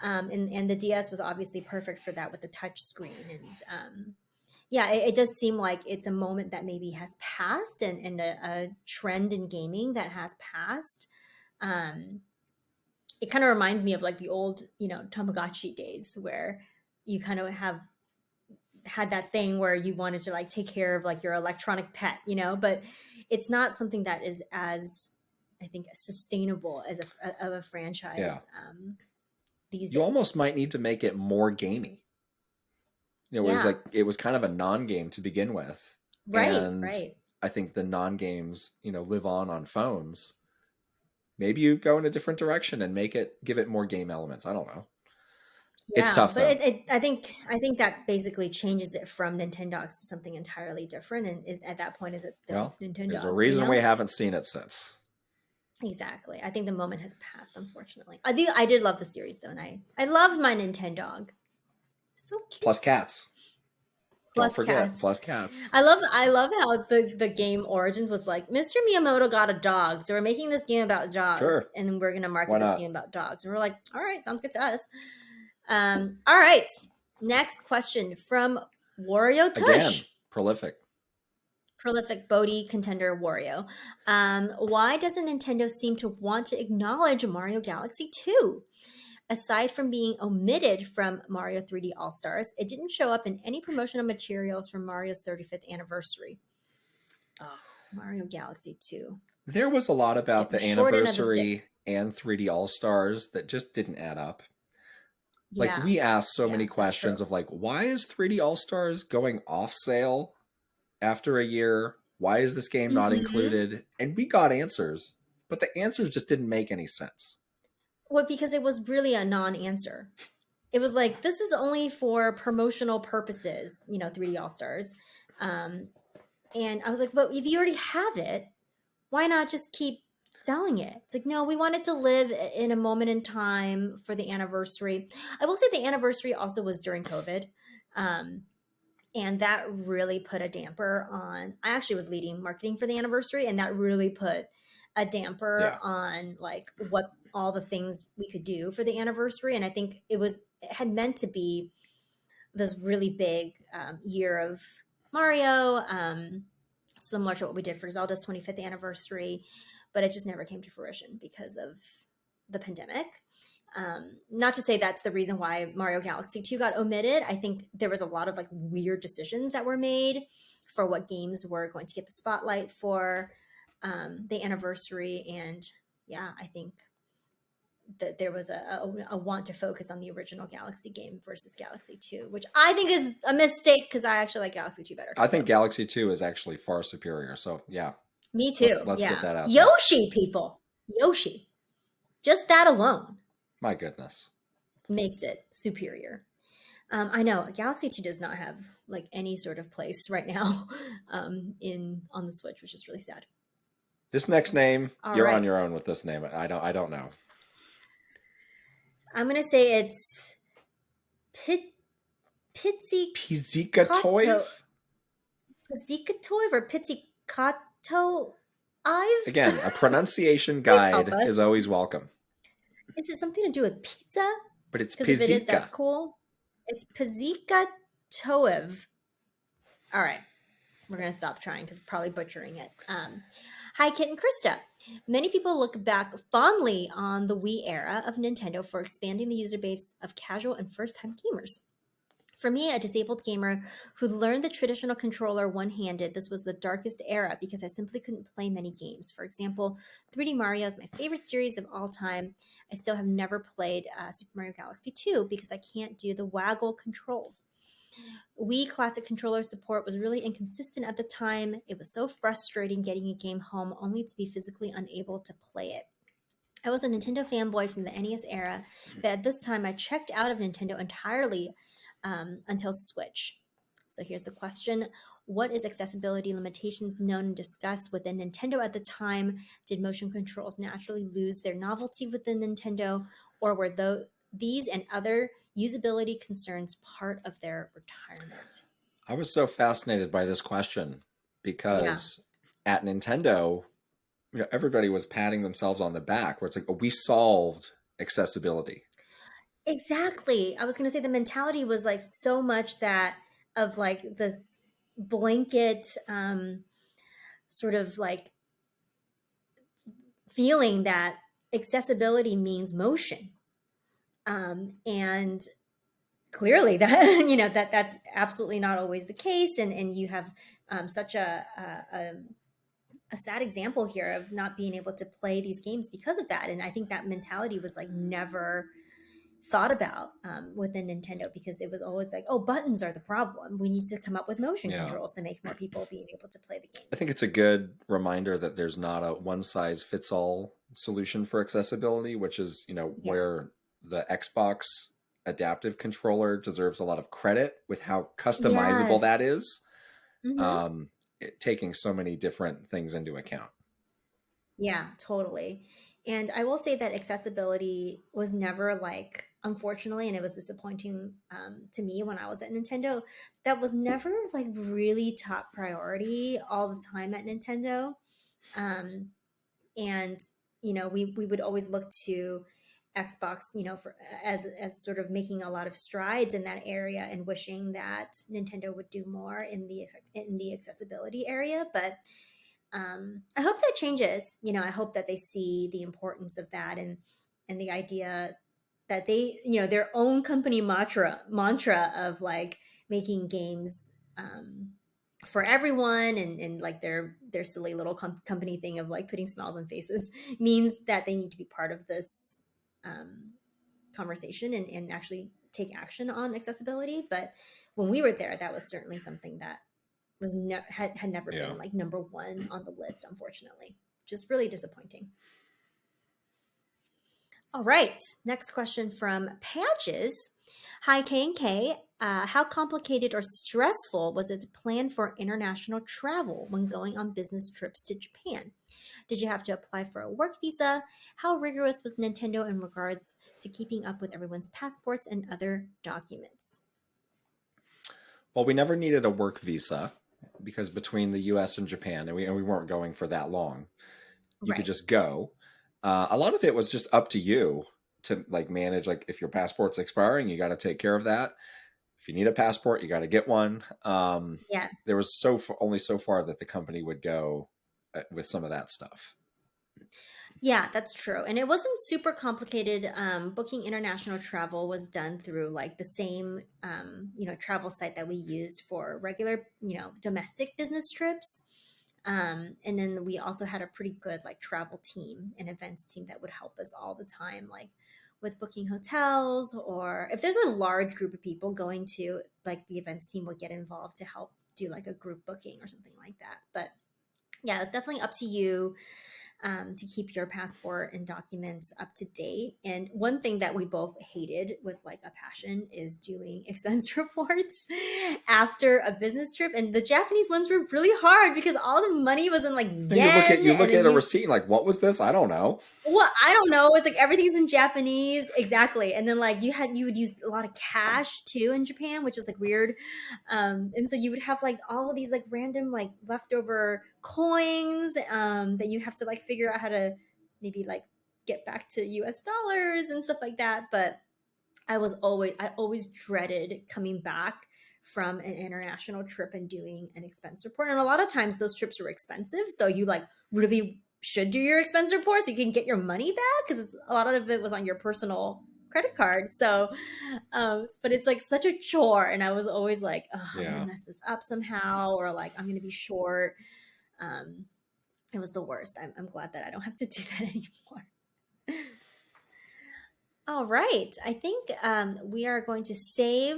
Speaker 1: And the DS was obviously perfect for that with the touch screen. And yeah, it does seem like it's a moment that maybe has passed and a trend in gaming that has passed. It kind of reminds me of like the old, Tamagotchi days where you kind of had that thing where you wanted to like take care of like your electronic pet, but it's not something that is as, I think, sustainable as a franchise.
Speaker 2: Yeah.
Speaker 1: These days.
Speaker 2: You almost might need to make it more gamey. It was kind of a non-game to begin with.
Speaker 1: Right.
Speaker 2: I think the non-games, live on phones. Maybe you go in a different direction and give it more game elements. I don't know.
Speaker 1: Yeah,
Speaker 2: it's tough,
Speaker 1: but I think that basically changes it from Nintendogs to something entirely different. And at that point, is it still Nintendogs?
Speaker 2: There's a reason we haven't seen it since.
Speaker 1: Exactly. I think the moment has passed, unfortunately. I did love the series though, and I loved my Nintendog. So cute.
Speaker 2: Plus cats. Don't forget, plus cats.
Speaker 1: I love how the game Origins was like, Mr. Miyamoto got a dog, so we're making this game about dogs,
Speaker 2: sure.
Speaker 1: And we're gonna market this game about dogs. And we're like, all right, sounds good to us. All right. Next question from Wario Tush.
Speaker 2: Again, prolific
Speaker 1: Bodhi contender Wario. Why doesn't Nintendo seem to want to acknowledge Mario Galaxy 2? Aside from being omitted from Mario 3D All-Stars, it didn't show up in any promotional materials from Mario's 35th anniversary. Oh, Mario Galaxy 2.
Speaker 2: There was a lot about the anniversary and 3D All-Stars that just didn't add up. Like, we asked so many questions of like, why is 3D All-Stars going off sale after a year? Why is this game not included? And we got answers, but the answers just didn't make any sense.
Speaker 1: Well, because it was really a non-answer. It was like, this is only for promotional purposes, 3D All-Stars. And I was like, but if you already have it, why not just keep selling it? It's like, no, we wanted to live in a moment in time for the anniversary. I will say the anniversary also was during COVID. And that really put a damper on, I actually was leading marketing for the anniversary, and that really put a damper on like what all the things we could do for the anniversary. And I think it had meant to be this really big year of Mario, similar to what we did for Zelda's 25th anniversary, but it just never came to fruition because of the pandemic. Not to say that's the reason why Mario Galaxy 2 got omitted. I think there was a lot of like weird decisions that were made for what games were going to get the spotlight for the anniversary. And yeah, I think that there was a want to focus on the original Galaxy game versus Galaxy 2, which I think is a mistake because I actually like Galaxy 2 better.
Speaker 2: I think Galaxy 2 is actually far superior. So yeah.
Speaker 1: Me too.
Speaker 2: Let's get that out.
Speaker 1: Yoshi, people. Yoshi. Just that alone.
Speaker 2: My goodness.
Speaker 1: Makes it superior. I know Galaxy 2 does not have like any sort of place right now on the Switch, which is really sad.
Speaker 2: This next name, you're on your own with this name. I don't know.
Speaker 1: I'm gonna say it's
Speaker 2: Pizzicatoiv?
Speaker 1: Pizzicatoiv or Pizzicatoiv?
Speaker 2: Again, a pronunciation guide is always welcome.
Speaker 1: Is it something to do with pizza?
Speaker 2: But it's
Speaker 1: Pizzica. If it is, that's cool. It's Pizzicatoiv. All right. We're going to stop trying because probably butchering it. Hi, Kit and Krysta. Many people look back fondly on the Wii era of Nintendo for expanding the user base of casual and first-time gamers. For me, a disabled gamer who learned the traditional controller one-handed, this was the darkest era because I simply couldn't play many games. For example, 3D Mario is my favorite series of all time. I still have never played Super Mario Galaxy 2 because I can't do the waggle controls. Wii Classic controller support was really inconsistent at the time. It was so frustrating getting a game home only to be physically unable to play it. I was a Nintendo fanboy from the NES era, but at this time I checked out of Nintendo entirely until Switch. So here's the question. What is accessibility limitations known and discussed within Nintendo at the time? Did motion controls naturally lose their novelty within Nintendo, or were these and other usability concerns part of their retirement?
Speaker 2: I was so fascinated by this question
Speaker 1: Yeah,
Speaker 2: because at Nintendo, everybody was patting themselves on the back where it's like, oh, we solved accessibility.
Speaker 1: exactly. I was going to say the mentality was like so much that of like this blanket sort of like feeling that accessibility means motion. And clearly that, that's absolutely not always the case. And you have such a sad example here of not being able to play these games because of that. And I think that mentality was like never thought about within Nintendo because it was always like, oh, buttons are the problem. We need to come up with motion
Speaker 2: Yeah.
Speaker 1: controls to make more people being able to play the games.
Speaker 2: I think it's a good reminder that there's not a one size fits all solution for accessibility, which is, where the Xbox adaptive controller deserves a lot of credit with how customizable that
Speaker 1: Yes.
Speaker 2: is,
Speaker 1: Mm-hmm.
Speaker 2: taking so many different things into account.
Speaker 1: Yeah, totally. And I will say that accessibility was never like, unfortunately, and it was disappointing to me when I was at Nintendo, that was never like really top priority all the time at Nintendo. Um, and we would always look to Xbox, for as sort of making a lot of strides in that area and wishing that Nintendo would do more in the accessibility area, but I hope that changes. I hope that they see the importance of that and the idea that they, their own company mantra of like making games for everyone and like their silly little company thing of like putting smiles on faces means that they need to be part of this um, conversation and actually take action on accessibility. But when we were there, that was certainly something that had never
Speaker 2: Yeah.
Speaker 1: been like number one on the list, unfortunately. Just really disappointing. All right, next question from Patches. Hi, K and K. How complicated or stressful was it to plan for international travel when going on business trips to Japan? Did you have to apply for a work visa? How rigorous was Nintendo in regards to keeping up with everyone's passports and other documents?
Speaker 2: Well, we never needed a work visa because between the US and Japan, and we weren't going for that long, you could
Speaker 1: Right.
Speaker 2: just go. A lot of it was just up to you to like manage. Like if your passport's expiring, you got to take care of that. If you need a passport, you got to get one.
Speaker 1: Yeah.
Speaker 2: There was only so far that the company would go with some of that stuff.
Speaker 1: Yeah, that's true. And it wasn't super complicated. Booking international travel was done through like the same, travel site that we used for regular, domestic business trips. And then we also had a pretty good like travel team and events team that would help us all the time, like with booking hotels or if there's a large group of people going to like the events team would get involved to help do like a group booking or something like that. But yeah, it's definitely up to you to keep your passport and documents up to date. And one thing that we both hated with like a passion is doing expense reports after a business trip. And the Japanese ones were really hard because all the money was in like
Speaker 2: You look at
Speaker 1: yen, and then
Speaker 2: a receipt and like, what was this? I don't know.
Speaker 1: well, I don't know. It's like everything's in Japanese. Exactly. And then like you would use a lot of cash too in Japan, which is like weird. And so you would have like all of these like random like leftover coins that you have to like figure out how to maybe like get back to US dollars and stuff like that. But I always dreaded coming back from an international trip and doing an expense report. And a lot of times those trips are expensive. So you like really should do your expense report so you can get your money back, because a lot of it was on your personal credit card. So, but it's like such a chore. And I was always like, oh, I'm going to mess this up somehow, or like I'm going to be short. It was the worst. I'm glad that I don't have to do that anymore. All right. I think we are going to save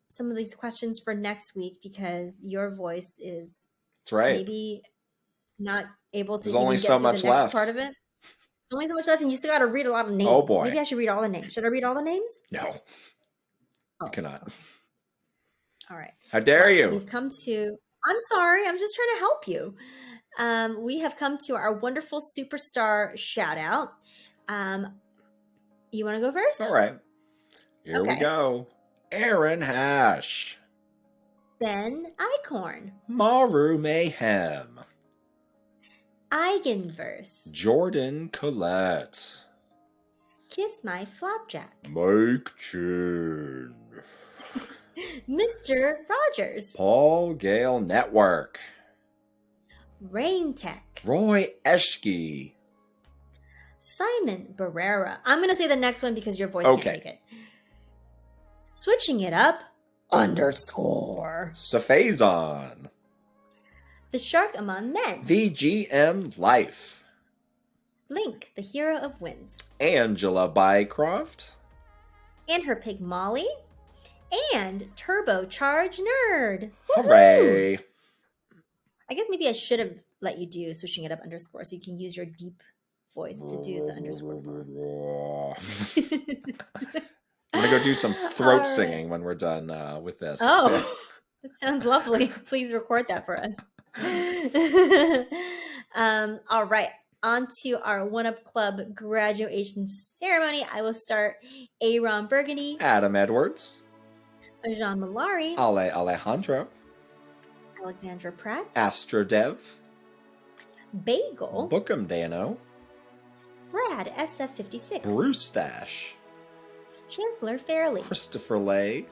Speaker 1: some of these questions for next week, because your voice is maybe not able to
Speaker 2: There's
Speaker 1: even
Speaker 2: only
Speaker 1: get
Speaker 2: so
Speaker 1: through
Speaker 2: much
Speaker 1: the next
Speaker 2: left.
Speaker 1: part of it. There's only so much left, and you still got to read a lot of names.
Speaker 2: Oh boy.
Speaker 1: Maybe I should read all the names. Should I read all the names?
Speaker 2: No. You cannot.
Speaker 1: All right.
Speaker 2: How dare you?
Speaker 1: We've come to... I'm sorry. I'm just trying to help you. We have come to our wonderful superstar shout out. You want to go first?
Speaker 2: All right. Here we go. Aaron Hash.
Speaker 1: Ben Eichhorn.
Speaker 2: MaruMayhem.
Speaker 1: Eigenverse.
Speaker 2: Jordan Collett.
Speaker 1: KissMyFlapjack.
Speaker 2: Mike Chin.
Speaker 1: Mr. Rogers.
Speaker 2: Paul Gale Network.
Speaker 1: RainTech.
Speaker 2: Roy Eschke.
Speaker 1: Simon Barrera. I'm going to say the next one because your voice can't take it. Switching it up _
Speaker 2: Sephazon.
Speaker 1: TheSharkAmongMen.
Speaker 2: vgmlife.
Speaker 1: Link, the hero of wins.
Speaker 2: Angela Bycroft.
Speaker 1: And her pig Molly. And TurboChargeNerd.
Speaker 2: Hooray.
Speaker 1: I guess maybe I should have let you do switching it up _ so you can use your deep voice to do the underscore part.
Speaker 2: I'm going to go do some throat singing when we're done with this.
Speaker 1: Oh, that sounds lovely. Please record that for us. All right. On to our One Up Club graduation ceremony. I will start Aaron Burgundy.
Speaker 2: Adam Edwards.
Speaker 1: Jean Malari.
Speaker 2: Ale Alejandro.
Speaker 1: Alexandra Pratt.
Speaker 2: Astrodev.
Speaker 1: Bagel.
Speaker 2: Bookham Dano.
Speaker 1: Brad SF56.
Speaker 2: Bruce Stash.
Speaker 1: Chancellor Fairley.
Speaker 2: Christopher Lay.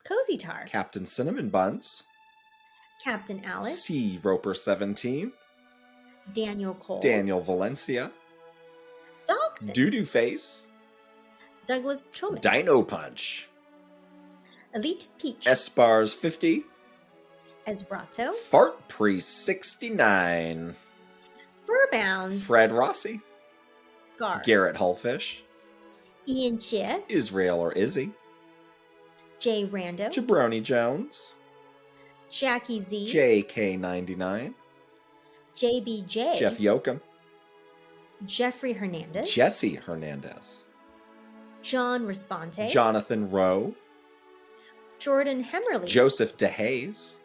Speaker 1: Cozy Tar.
Speaker 2: Captain Cinnamon Buns.
Speaker 1: Captain Alice.
Speaker 2: C. Roper 17.
Speaker 1: Daniel Cole.
Speaker 2: Daniel Valencia.
Speaker 1: Dawson.
Speaker 2: Doodoo Face.
Speaker 1: Douglas Chomis.
Speaker 2: Dino Punch.
Speaker 1: Elite Peach.
Speaker 2: Espars 50.
Speaker 1: Esbrato.
Speaker 2: Fart Priest 69.
Speaker 1: Furbound.
Speaker 2: Fred Rossi.
Speaker 1: Gar.
Speaker 2: Garrett Hullfish.
Speaker 1: Ian Chia.
Speaker 2: Israel or Izzy.
Speaker 1: Jay Rando.
Speaker 2: Jabroni Jones.
Speaker 1: Jackie Z.
Speaker 2: JK99.
Speaker 1: JBJ.
Speaker 2: Jeff Yoakum.
Speaker 1: Jeffrey Hernandez.
Speaker 2: Jesse Hernandez.
Speaker 1: John Responte.
Speaker 2: Jonathan Rowe.
Speaker 1: Jordan Hemmerly.
Speaker 2: Joseph DeHaze.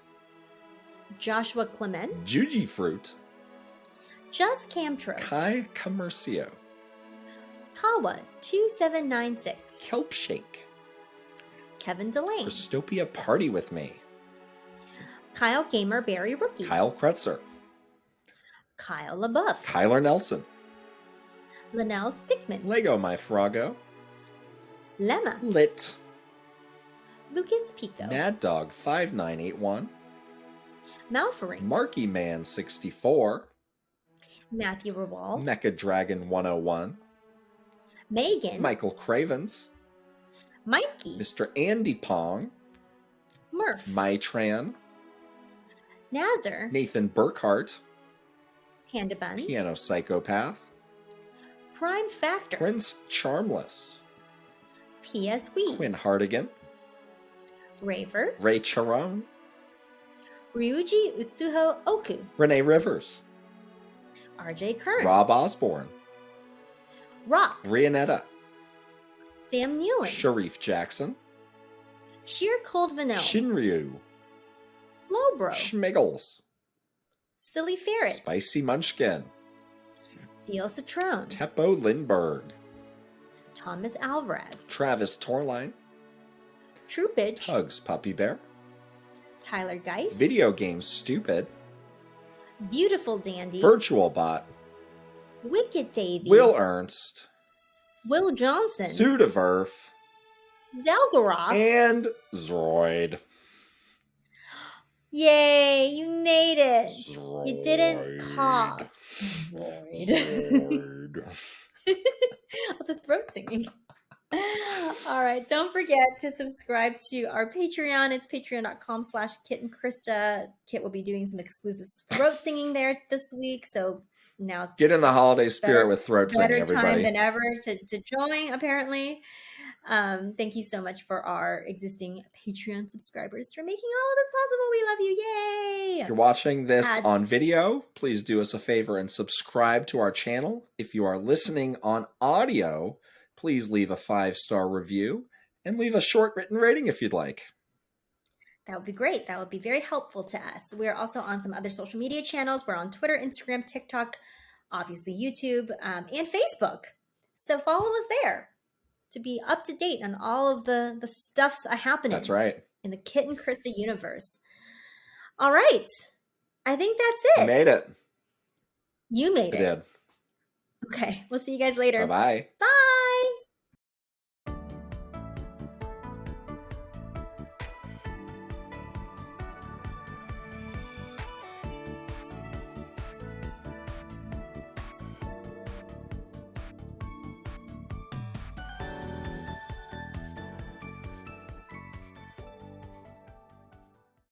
Speaker 1: Joshua Clements.
Speaker 2: Juji Fruit.
Speaker 1: Just Camtro.
Speaker 2: Kai Commercio.
Speaker 1: Kawa 2796.
Speaker 2: Kelp Shake.
Speaker 1: Kevin Delane.
Speaker 2: Christopia Party With Me.
Speaker 1: Kyle Gamer Barry Rookie.
Speaker 2: Kyle Kretzer.
Speaker 1: Kyle LaBeouf.
Speaker 2: Kyler Nelson.
Speaker 1: Linnell Stickman.
Speaker 2: Lego My Froggo.
Speaker 1: Lemma.
Speaker 2: Lit.
Speaker 1: Lucas Pico.
Speaker 2: Mad Dog 5981.
Speaker 1: Malfering.
Speaker 2: Marky Man 64.
Speaker 1: Matthew Rewald.
Speaker 2: Mecha Dragon 101.
Speaker 1: Megan.
Speaker 2: Michael Cravens.
Speaker 1: Mikey.
Speaker 2: Mr. Andy Pong.
Speaker 1: Murph.
Speaker 2: Mytran.
Speaker 1: Nazar.
Speaker 2: Nathan Burkhart.
Speaker 1: Panda Buns.
Speaker 2: Piano Psychopath.
Speaker 1: Prime Factor.
Speaker 2: Prince Charmless.
Speaker 1: P.S. Wee.
Speaker 2: Quinn Hardigan.
Speaker 1: Raver.
Speaker 2: Ray Charone.
Speaker 1: Ryuji Utsuho Oku.
Speaker 2: Renee Rivers.
Speaker 1: R.J. Kern.
Speaker 2: Rob Osborne.
Speaker 1: Rox.
Speaker 2: Rianetta.
Speaker 1: Sam Newland.
Speaker 2: Sharif Jackson.
Speaker 1: Sheer Cold Vanilla.
Speaker 2: Shinryu.
Speaker 1: Slowbro.
Speaker 2: Schmiggles.
Speaker 1: Silly Ferret.
Speaker 2: Spicy Munchkin.
Speaker 1: Steel Citron.
Speaker 2: Teppo Lindbergh.
Speaker 1: Thomas Alvarez.
Speaker 2: Travis Torline.
Speaker 1: Troopage.
Speaker 2: Tugs Puppy Bear.
Speaker 1: Tyler Geis.
Speaker 2: Video Games Stupid.
Speaker 1: Beautiful Dandy.
Speaker 2: Virtual Bot.
Speaker 1: Wicked Davy.
Speaker 2: Will Ernst.
Speaker 1: Will Johnson.
Speaker 2: Sudaverf.
Speaker 1: Zelgaroth.
Speaker 2: and Zoid.
Speaker 1: Yay, you made it.
Speaker 2: Zoid.
Speaker 1: You didn't cough.
Speaker 2: Zoid.
Speaker 1: The throat singing. All right, don't forget to subscribe to our Patreon. It's patreon.com/KitandKrysta. Kit will be doing some exclusive throat singing there this week, so now
Speaker 2: Get in the holiday spirit with throat singing,
Speaker 1: better
Speaker 2: everybody.
Speaker 1: time than ever to join, apparently. Thank you so much for our existing Patreon subscribers for making all of this possible. We love you. Yay!
Speaker 2: If you're watching this on video, please do us a favor and subscribe to our channel. If you are listening on audio, please leave a 5-star review and leave a short written rating if you'd like.
Speaker 1: That would be great. That would be very helpful to us. We're also on some other social media channels. We're on Twitter, Instagram, TikTok, obviously YouTube, and Facebook. So follow us there to be up to date on all of the stuffs happening.
Speaker 2: That's right.
Speaker 1: In the Kit and Krysta universe. All right. I think that's it.
Speaker 2: You made it.
Speaker 1: You made it.
Speaker 2: I did.
Speaker 1: Okay. We'll see you guys later.
Speaker 2: Bye-bye.
Speaker 1: Bye.